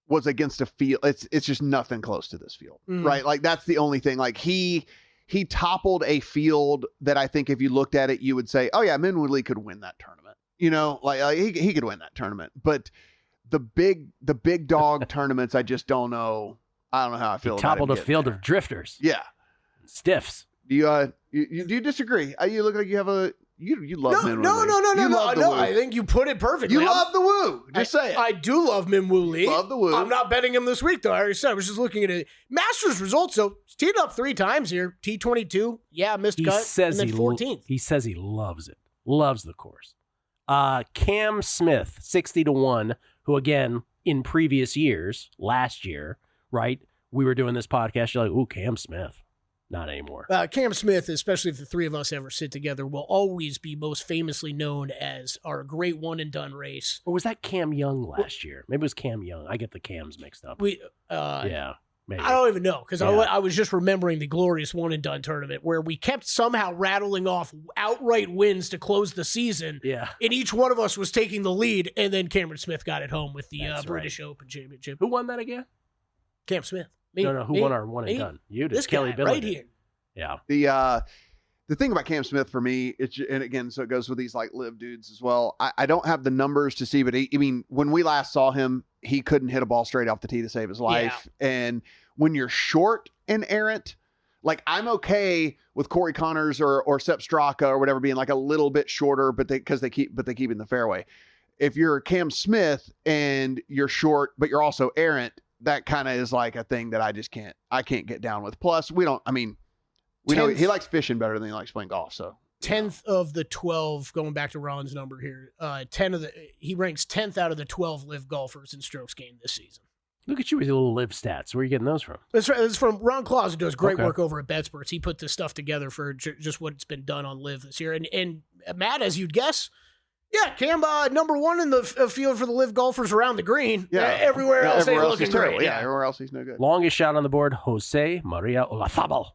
was against a field. It's just nothing close to this field, right? Like that's the only thing. Like he toppled a field that I think if you looked at it, you would say, oh yeah, Min Woo Lee could win that tournament. Like he could win that tournament. But the big dog tournaments, I just don't know. I don't know how I feel. He about toppled him a getting field there. of drifters. Yeah. Stiffs. Do you disagree? You look like you have a you love Min Woo No. Lee. You love the woo. I think you put it perfectly. You love the woo. Just say it. I do love Min Woo Lee. Love the woo. I'm not betting him this week, though. I already said I was just looking at it. Masters results, so he's teed up 3 times here. T22, missed He cut, says and then 14th. He says he loves it. Loves the course. Cam Smith, 60 to 1, who again, in previous years, last year, right, we were doing this podcast, you're like, ooh, Cam Smith. Not anymore. Cam Smith, especially if the three of us ever sit together, will always be most famously known as our great one-and-done race. Or was that Cam Young last year? Maybe it was Cam Young. I get the Cams mixed up. Yeah, maybe. I don't even know, because Yeah. I was just remembering the glorious one-and-done tournament where we kept somehow rattling off outright wins to close the season. Yeah. And each one of us was taking the lead, and then Cameron Smith got it home with the That's British Open Championship. Who won that again? Cam Smith. Me. No, who won our one and Me. done? You did. This Kelley guy Bydlon right did. here. Yeah. The thing about Cam Smith for me, and again, so it goes with these like live dudes as well. I don't have the numbers to see, but when we last saw him, he couldn't hit a ball straight off the tee to save his life. Yeah. And when you're short and errant, like I'm okay with Corey Connors or Sepp Straka or whatever being like a little bit shorter, but they keep in the fairway. If you're Cam Smith and you're short, but you're also errant, that kind of is like a thing that I can't get down with. Plus, we know he likes fishing better than he likes playing golf. So 10th of the 12, going back to Ron's number here, he ranks 10th out of the 12 live golfers in strokes gained this season. Look at you with your little live stats. Where are you getting those from? It's from Ron Claus, who does great Okay. work over at BetSports. He put this stuff together for just what's been done on live this year. And Matt, as you'd guess, Cam, number 1 in the field for the live golfers around the green. Everywhere else ain't looking he's terrible. great. Yeah, everywhere else he's no good. Longest shot on the board, Jose Maria Olazabal.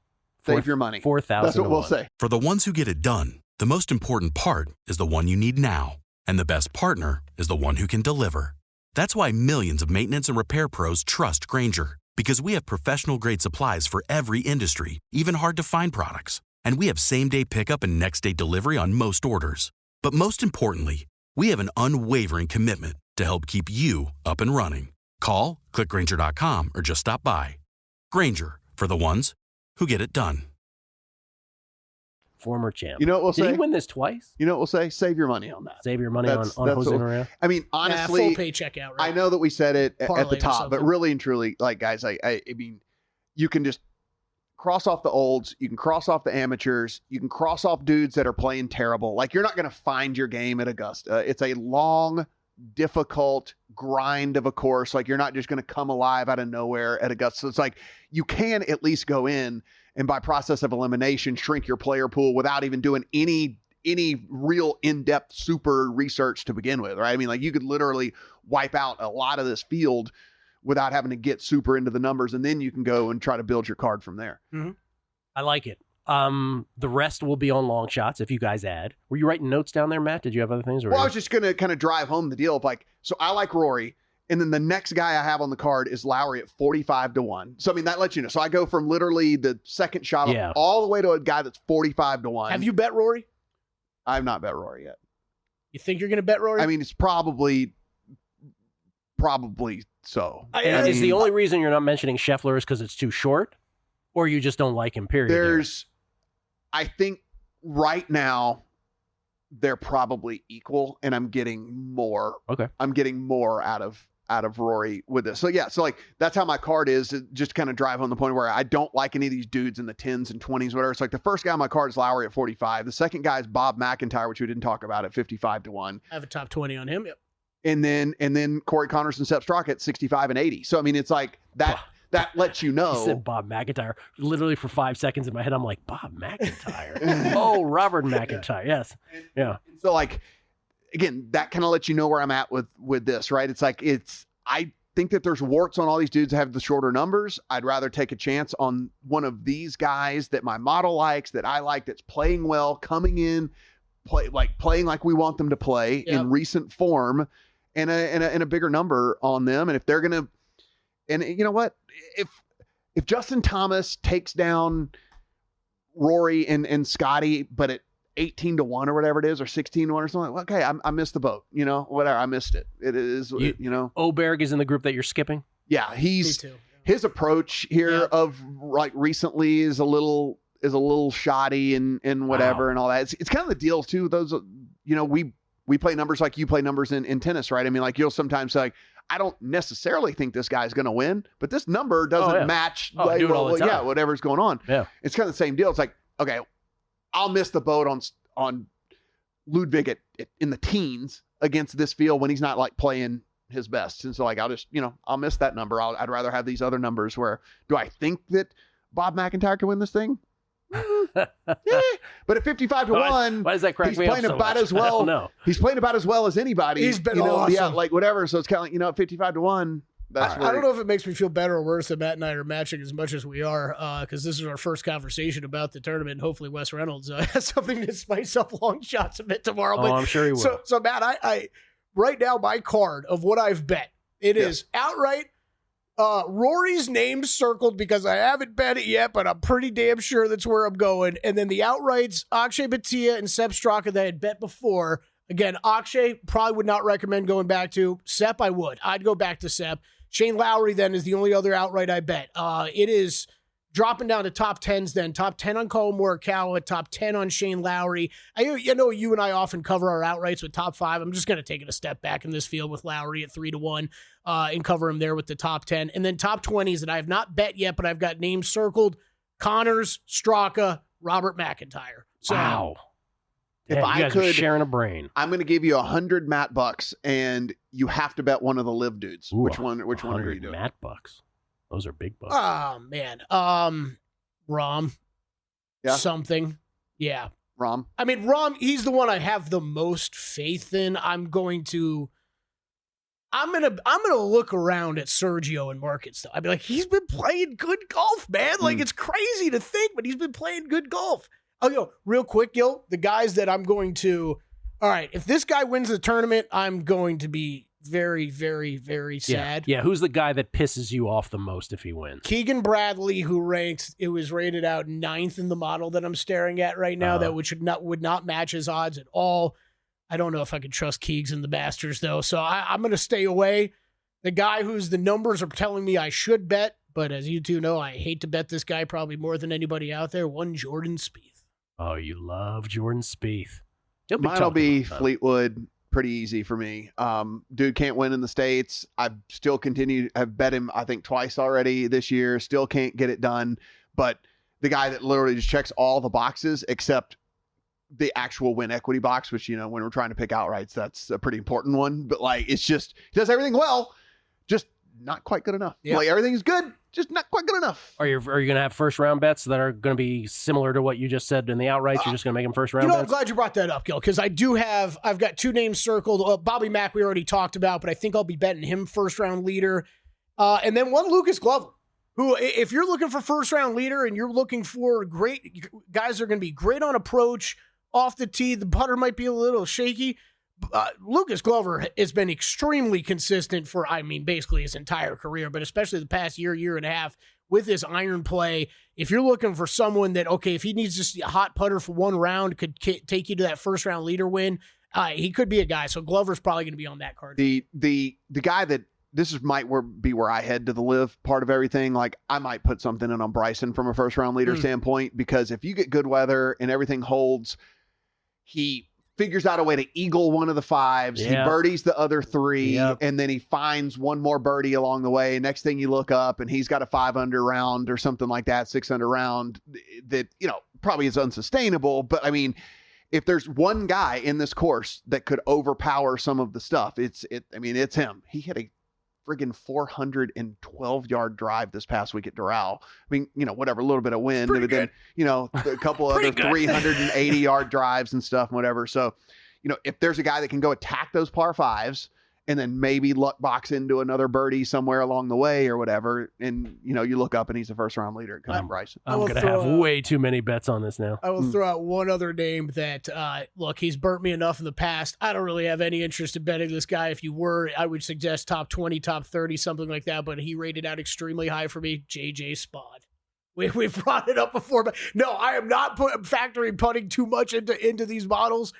Save your money. 4,000. That's what we'll say. For the ones who get it done, the most important part is the one you need now. And the best partner is the one who can deliver. That's why millions of maintenance and repair pros trust Grainger, because we have professional-grade supplies for every industry, even hard-to-find products. And we have same-day pickup and next-day delivery on most orders. But most importantly, we have an unwavering commitment to help keep you up and running. Call, click Grainger.com, or just stop by. Grainger, for the ones who get it done. Former champ. You know what we'll Did say? he win this twice? You know what we'll say? Save your money on that. Save your money That's on Jose what- Maria? I mean, honestly, full paycheck out, right? I know that we said it at Parlay the or top, but something. really and truly, like guys, I mean, you can just cross off the olds, you can cross off the amateurs, you can cross off dudes that are playing terrible. Like you're not going to find your game at Augusta. It's a long, difficult grind of a course. Like you're not just going to come alive out of nowhere at Augusta. So it's like you can at least go in and by process of elimination shrink your player pool without even doing any real in-depth super research to begin with, right? I mean, like you could literally wipe out a lot of this field without having to get super into the numbers, and then you can go and try to build your card from there. Mm-hmm. I like it. The rest will be on long shots if you guys add. Were you writing notes down there, Matt? Did you have other things? Well, I was just going to kind of drive home the deal of like, so I like Rory, And then the next guy I have on the card is Lowry at 45-1. So, I mean, that lets you know. So I go from literally the second shot all the way to a guy that's 45-1. Have you bet Rory? I've not bet Rory yet. You think you're going to bet Rory? I mean, it's probably so. And is the only reason you're not mentioning Scheffler is because it's too short? Or you just don't like him, period? I think right now, they're probably equal, and I'm getting more. Okay. I'm getting more out of Rory with this. So yeah, so like that's how my card is. Just kind of drive on the point where I don't like any of these dudes in the 10s and 20s, whatever. It's like the first guy on my card is Lowry at 45. The second guy is Bob McIntyre, which we didn't talk about, at 55-1. I have a top 20 on him. Yep. And then Corey Connors and Sepp Straka at 65 and 80. So I mean, it's like that. That lets you know. You said Bob McIntyre. Literally for 5 seconds in my head, I'm like, Bob McIntyre. Oh, Robert McIntyre. Yes. Yeah. So like, again, that kind of lets you know where I'm at with this, right? It's like, I think that there's warts on all these dudes that have the shorter numbers. I'd rather take a chance on one of these guys that my model likes, that I like, that's playing well, coming in, playing like we want them to play in recent form, and a bigger number on them. And if they're going to, and you know what? If Justin Thomas takes down Rory and Scotty, but at 18-1 or whatever it is, or 16-1 or something, well, okay, I missed the boat, whatever. I missed it. It is, Oberg is in the group that you're skipping? Yeah, his approach here of like recently is a little shoddy and whatever and all that. It's kind of the deal too. Those, we play numbers like you play numbers in tennis, right? I mean, like you'll sometimes say, like, I don't necessarily think this guy's going to win, but this number doesn't match whatever's going on. Yeah. It's kind of the same deal. It's like, okay, I'll miss the boat on Ludwig in the teens against this field when he's not like playing his best. And so like, I'll just, I'll miss that number. I'd rather have these other numbers where, do I think that Bob McIntyre can win this thing? Yeah. But at 55-1, why does that crack he's me playing up so about much? as well. No, he's playing about as well as anybody. He's been awesome. Yeah, like whatever. So it's kind of like, at 55-1. That's I don't know if it makes me feel better or worse that Matt and I are matching as much as we are, because this is our first conversation about the tournament. And hopefully Wes Reynolds has something to spice up long shots a bit tomorrow. Oh, I'm sure he will. So Matt, I right now my card of what I've bet, it is outright Rory's name circled because I haven't bet it yet, but I'm pretty damn sure that's where I'm going. And then the outrights, Akshay Bhatia and Sepp Straka that I had bet before. Again, Akshay probably would not recommend going back to. Sepp, I would. I'd go back to Sepp. Shane Lowry then is the only other outright I bet. It is dropping down to top 10s then. Top 10 on Colin Morikawa, top 10 on Shane Lowry. I know you and I often cover our outrights with top 5. I'm just going to take it a step back in this field with Lowry at 3-1 and cover him there with the top 10. And then top 20s that I have not bet yet, but I've got names circled: Connors, Straka, Robert McIntyre. So, wow. If you I guys could, are sharing a brain. I'm going to give you 100 Matt Bucks, and you have to bet one of the live dudes. Ooh, which one are you doing? Matt Bucks. Those are big bucks. Oh, man. Rom. Yeah. Something. Yeah. Rom. I mean, Rom, he's the one I have the most faith in. I'm gonna look around at Sergio and Markets though. I'd be like, he's been playing good golf, man. Like, it's crazy to think, but he's been playing good golf. Oh, real quick, Gil, the guys that I'm going to, all right, if this guy wins the tournament, I'm going to be very, very, very sad. Yeah. Who's the guy that pisses you off the most if he wins? Keegan Bradley, who was rated out 9th in the model that I'm staring at right now, that would not match his odds at all. I don't know if I could trust Keegs in the Masters, though, so I'm going to stay away. The guy who's the numbers are telling me I should bet, but as you two know, I hate to bet this guy probably more than anybody out there, one Jordan Spieth. Oh, you love Jordan Spieth. Mine will be Fleetwood. Pretty easy for me. Dude can't win in the States. I've bet him, I think, twice already this year. Still can't get it done. But the guy that literally just checks all the boxes except the actual win equity box, which, when we're trying to pick outrights, that's a pretty important one. But like, it's just, he does everything well, just not quite good enough. Yeah. Like, everything's good, just not quite good enough. Are you going to have first round bets that are going to be similar to what you just said in the outrights? You're just going to make them first round bets? I'm glad you brought that up, Gil, because I've got 2 names circled. Bobby Mack we already talked about, but I think I'll be betting him first round leader. And then one Lucas Glover, who, if you're looking for first round leader and you're looking for great guys that are going to be great on approach, off the tee, the putter might be a little shaky, Lucas Glover has been extremely consistent for, basically his entire career, but especially the past year and a half with his iron play. If you're looking for someone that, okay, if he needs just a hot putter for one round, could take you to that first round leader win, he could be a guy. So Glover's probably going to be on that card. The guy that might be where I head to the live part of everything. Like I might put something in on Bryson from a first round leader standpoint, because if you get good weather and everything holds, he figures out a way to eagle one of the fives. He birdies the other three, and then he finds one more birdie along the way. Next thing you look up, and he's got a 5-under round or something like that, 6-under round that, probably is unsustainable. But I mean, if there's one guy in this course that could overpower some of the stuff, it's him. He hit a friggin' 412-yard drive this past week at Doral. I mean, whatever, a little bit of wind, but then, a couple other 380-yard drives and stuff and whatever. So, if there's a guy that can go attack those par fives and then maybe luck box into another birdie somewhere along the way or whatever, and, you look up and he's a first-round leader, it comes from Bryson. I'm going to have way too many bets on this now. I will throw out one other name that, look, he's burnt me enough in the past. I don't really have any interest in betting this guy. If you were, I would suggest top 20, top 30, something like that, but he rated out extremely high for me, JJ Spad. We've brought it up before, but no, I am not factoring putting too much into these models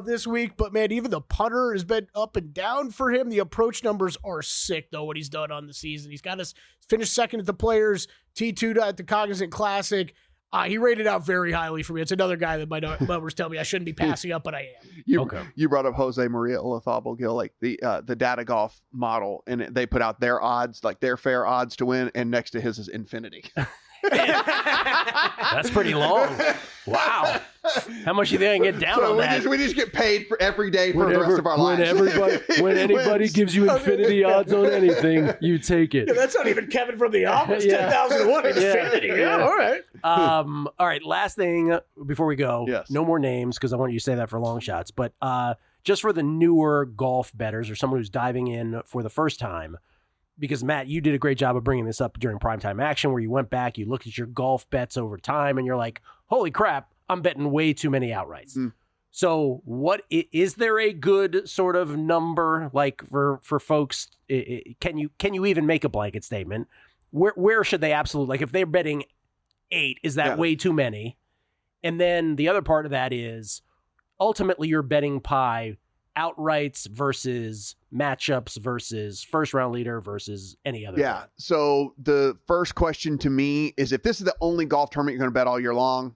this week, but man, even the putter has been up and down for him. The approach numbers are sick, though, what he's done on the season. He's got us finished second at the Players, T2 at the Cognizant Classic. He rated out very highly for me. It's another guy that my numbers tell me I shouldn't be passing up, but I am. You brought up Jose Maria Olazabal, Gill, like the Data Golf model, and they put out their odds, like their fair odds to win, and next to his is infinity. That's pretty long. Wow. How much do you think I can get down on that? We just get paid for every day for the rest of our lives. When anybody gives you infinity odds on anything, you take it. Yeah, that's not even Kevin from the office. 10,001 infinity. Yeah. All right. All right. Last thing before we go. Yes. No more names because I want you to say that for long shots. But just for the newer golf bettors or someone who's diving in for the first time, because Matt, you did a great job of bringing this up during primetime action, where you went back, you looked at your golf bets over time, and you're like, "Holy crap, I'm betting way too many outrights." So, what is there a good sort of number like for folks? Can you even make a blanket statement? Where should they absolutely, like if they're betting 8, is that way too many? And then the other part of that is ultimately you're betting pie outrights versus matchups versus first round leader versus any other thing. So the first question to me is, if this is the only golf tournament you're going to bet all year long,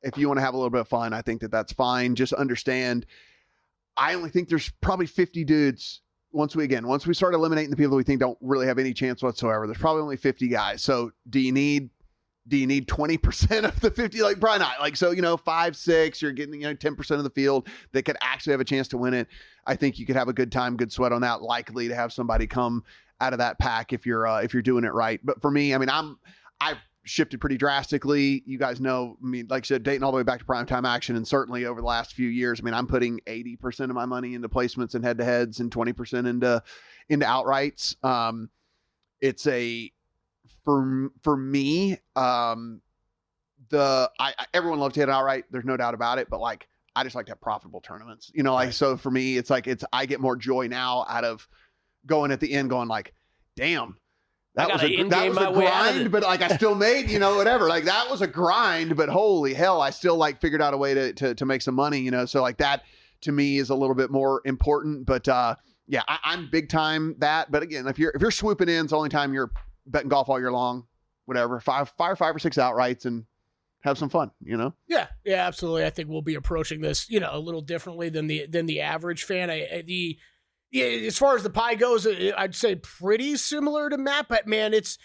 if you want to have a little bit of fun, I think that's fine. Just understand, I only think there's probably 50 dudes. Once we start eliminating the people that we think don't really have any chance whatsoever, there's probably only 50 guys. So do you need 20% of the 50? Like, probably not. Like, so, 5, 6, you're getting, 10% of the field that could actually have a chance to win it. I think you could have a good time, good sweat on that. Likely to have somebody come out of that pack if you're doing it right. But for me, I've shifted pretty drastically. You guys know, like I said, dating all the way back to primetime action, and certainly over the last few years, I'm putting 80% of my money into placements and head-to-heads and 20% into outrights. It's a For me, everyone loves to hit it outright. There's no doubt about it. But I just like to have profitable tournaments. So for me, I get more joy now out of going at the end, going like, damn, that was a grind, but I still made, whatever. Like that was a grind, but holy hell, I still figured out a way to make some money. So that to me is a little bit more important. But I'm big time that. But again, if you're swooping in, it's the only time you're betting golf all year long, whatever, fire 5 or 6 outrights and have some fun, Yeah, absolutely. I think we'll be approaching this, a little differently than the average fan. As far as the pie goes, I'd say pretty similar to Matt, but man, it's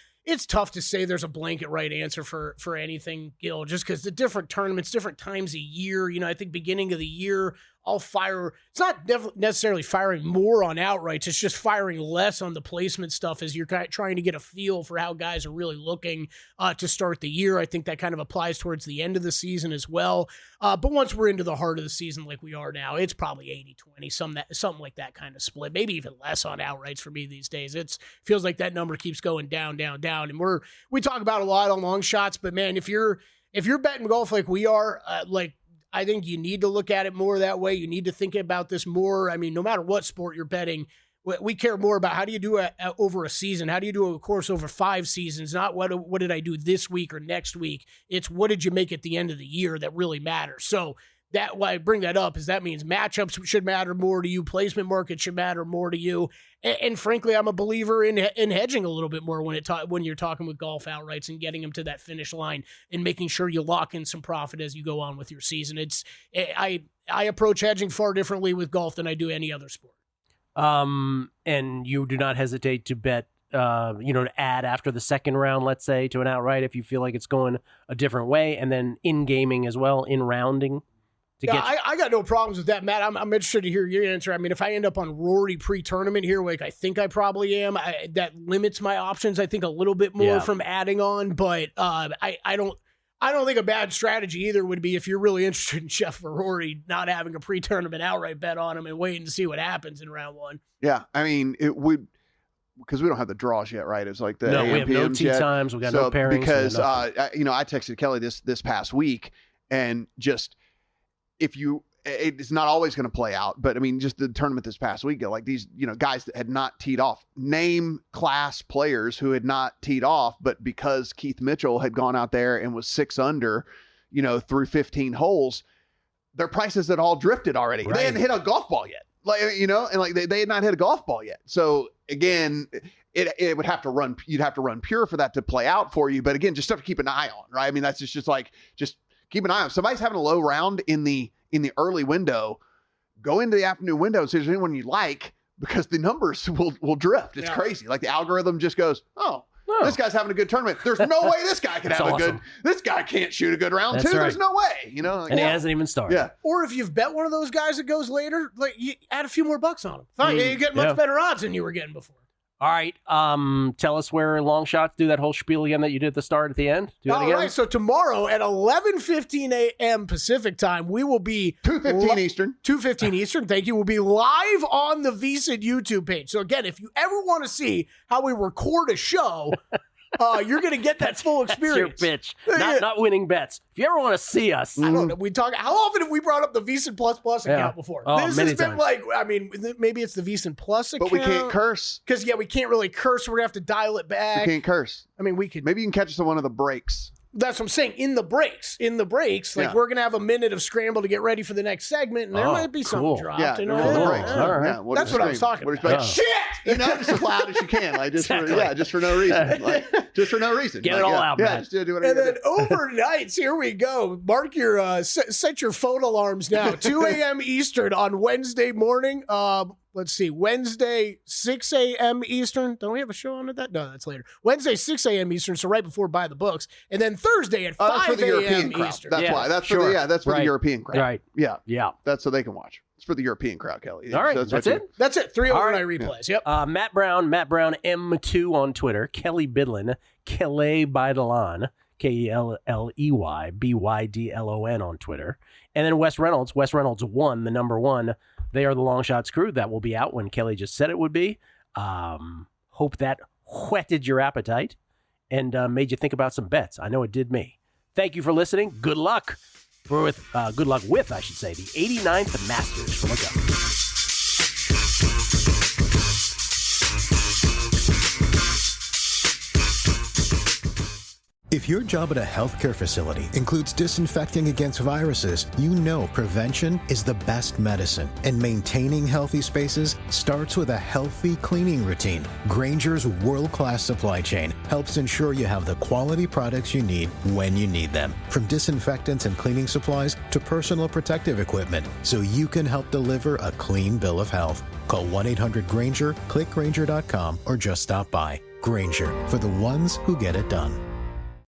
tough to say there's a blanket right answer for anything, Gil, just because the different tournaments, different times a year, I think beginning of the year, I'll fire. It's not necessarily firing more on outrights. It's just firing less on the placement stuff as you're trying to get a feel for how guys are really looking to start the year. I think that kind of applies towards the end of the season as well. But once we're into the heart of the season like we are now, it's probably 80-20, something like that kind of split, maybe even less on outrights for me these days. It feels like that number keeps going down, down, down. And we talk about a lot on long shots, but man, if you're betting golf like we are, I think you need to look at it more that way. You need to think about this more. I mean, no matter what sport you're betting, we care more about how do you do it over a season? How do you do a course over 5 seasons? Not what did I do this week or next week? It's what did you make at the end of the year that really matters. So that why I bring that up is that means matchups should matter more to you. Placement market should matter more to you. And frankly, I'm a believer in hedging a little bit more when you're talking with golf outrights and getting them to that finish line and making sure you lock in some profit as you go on with your season. I approach hedging far differently with golf than I do any other sport. And you do not hesitate to bet, to add after the second round, let's say, to an outright if you feel like it's going a different way, and then in gaming as well, in rounding. I got no problems with that, Matt. I'm interested to hear your answer. I mean, if I end up on Rory pre-tournament here, like I think I probably am, that limits my options, I think, a little bit more from adding on. But I don't think a bad strategy either would be if you're really interested in Jeff or Rory, not having a pre-tournament outright bet on him and waiting to see what happens in round 1. Yeah, I mean, it would, because we don't have the draws yet, right? It's like the we have no tee times, we got no pairings. Because I texted Kelley this past week, and just it's not always going to play out, but I mean, just the tournament this past week, like these, guys that had not teed off, name class players who had not teed off, but because Keith Mitchell had gone out there and was 6 under, through 15 holes, their prices had all drifted already. Right. They hadn't hit a golf ball yet, they had not hit a golf ball yet. So again, it would have to run, you'd have to run pure for that to play out for you. But again, just stuff to keep an eye on, right? I mean, that's just keep an eye on. If somebody's having a low round in the early window, go into the afternoon window and see if there's anyone you like, because the numbers will drift. It's crazy. Like the algorithm just goes, this guy's having a good tournament. There's no way this guy can have a good, this guy can't shoot a good round too. Right. There's no way, and he hasn't even started. Yeah. Or if you've bet one of those guys that goes later, like you add a few more bucks on him. Fine. You get much better odds than you were getting before. All right. Tell us where long shots do that whole spiel again that you did at the start at the end. Do that again. All right. So tomorrow at 11:15 a.m. Pacific time, we will be 2:15 Eastern. 2:15 Eastern. Thank you. We'll be live on the VSiN YouTube page. So again, if you ever want to see how we record a show, you're going to get that full experience. That's your pitch. Not winning bets. If you ever want to see us. I don't know. How often have we brought up the VSiN Plus account before? This has been times. Maybe it's the VSiN Plus account. But we can't curse. Because, we can't really curse. We're going to have to dial it back. We can't curse. I mean, we could. Maybe you can catch us on one of the breaks. That's what I'm saying. In the breaks, we're going to have a minute of scramble to get ready for the next segment, and there might be something dropped. Yeah, breaks. All right. Yeah, that's what I was talking about. Like, shit! Just as loud as you can. Just for no reason. Just for no reason. Get it all out, man. Yeah, just do whatever. And then overnights, here we go. Mark your, set your phone alarms now. 2 a.m. Eastern on Wednesday morning. Let's see, Wednesday, 6 a.m. Eastern. Don't we have a show on at that? No, that's later. Wednesday, 6 a.m. Eastern, so right before Buy the Books. And then Thursday at 5 a.m. Eastern. That's why. That's for the European crowd. Right. Yeah. That's so they can watch. It's for the European crowd, Kelley. All right, that's it? That's it. 3 overnight replays. Yep. Matt Brown M2 on Twitter. Kelley Bydlon, Kelley Bydlon, Kelley Bydlon on Twitter. And then Wes Reynolds 1, the number 1. They are the Long Shots crew. That will be out when Kelley just said it would be. Hope that whetted your appetite and made you think about some bets. I know it did me. Thank you for listening. Good luck with, the 89th Masters from Augusta. If your job at a healthcare facility includes disinfecting against viruses, you know prevention is the best medicine. And maintaining healthy spaces starts with a healthy cleaning routine. Grainger's world-class supply chain helps ensure you have the quality products you need when you need them. From disinfectants and cleaning supplies to personal protective equipment, so you can help deliver a clean bill of health. Call 1-800-GRAINGER, click Grainger.com, or just stop by. Grainger, for the ones who get it done.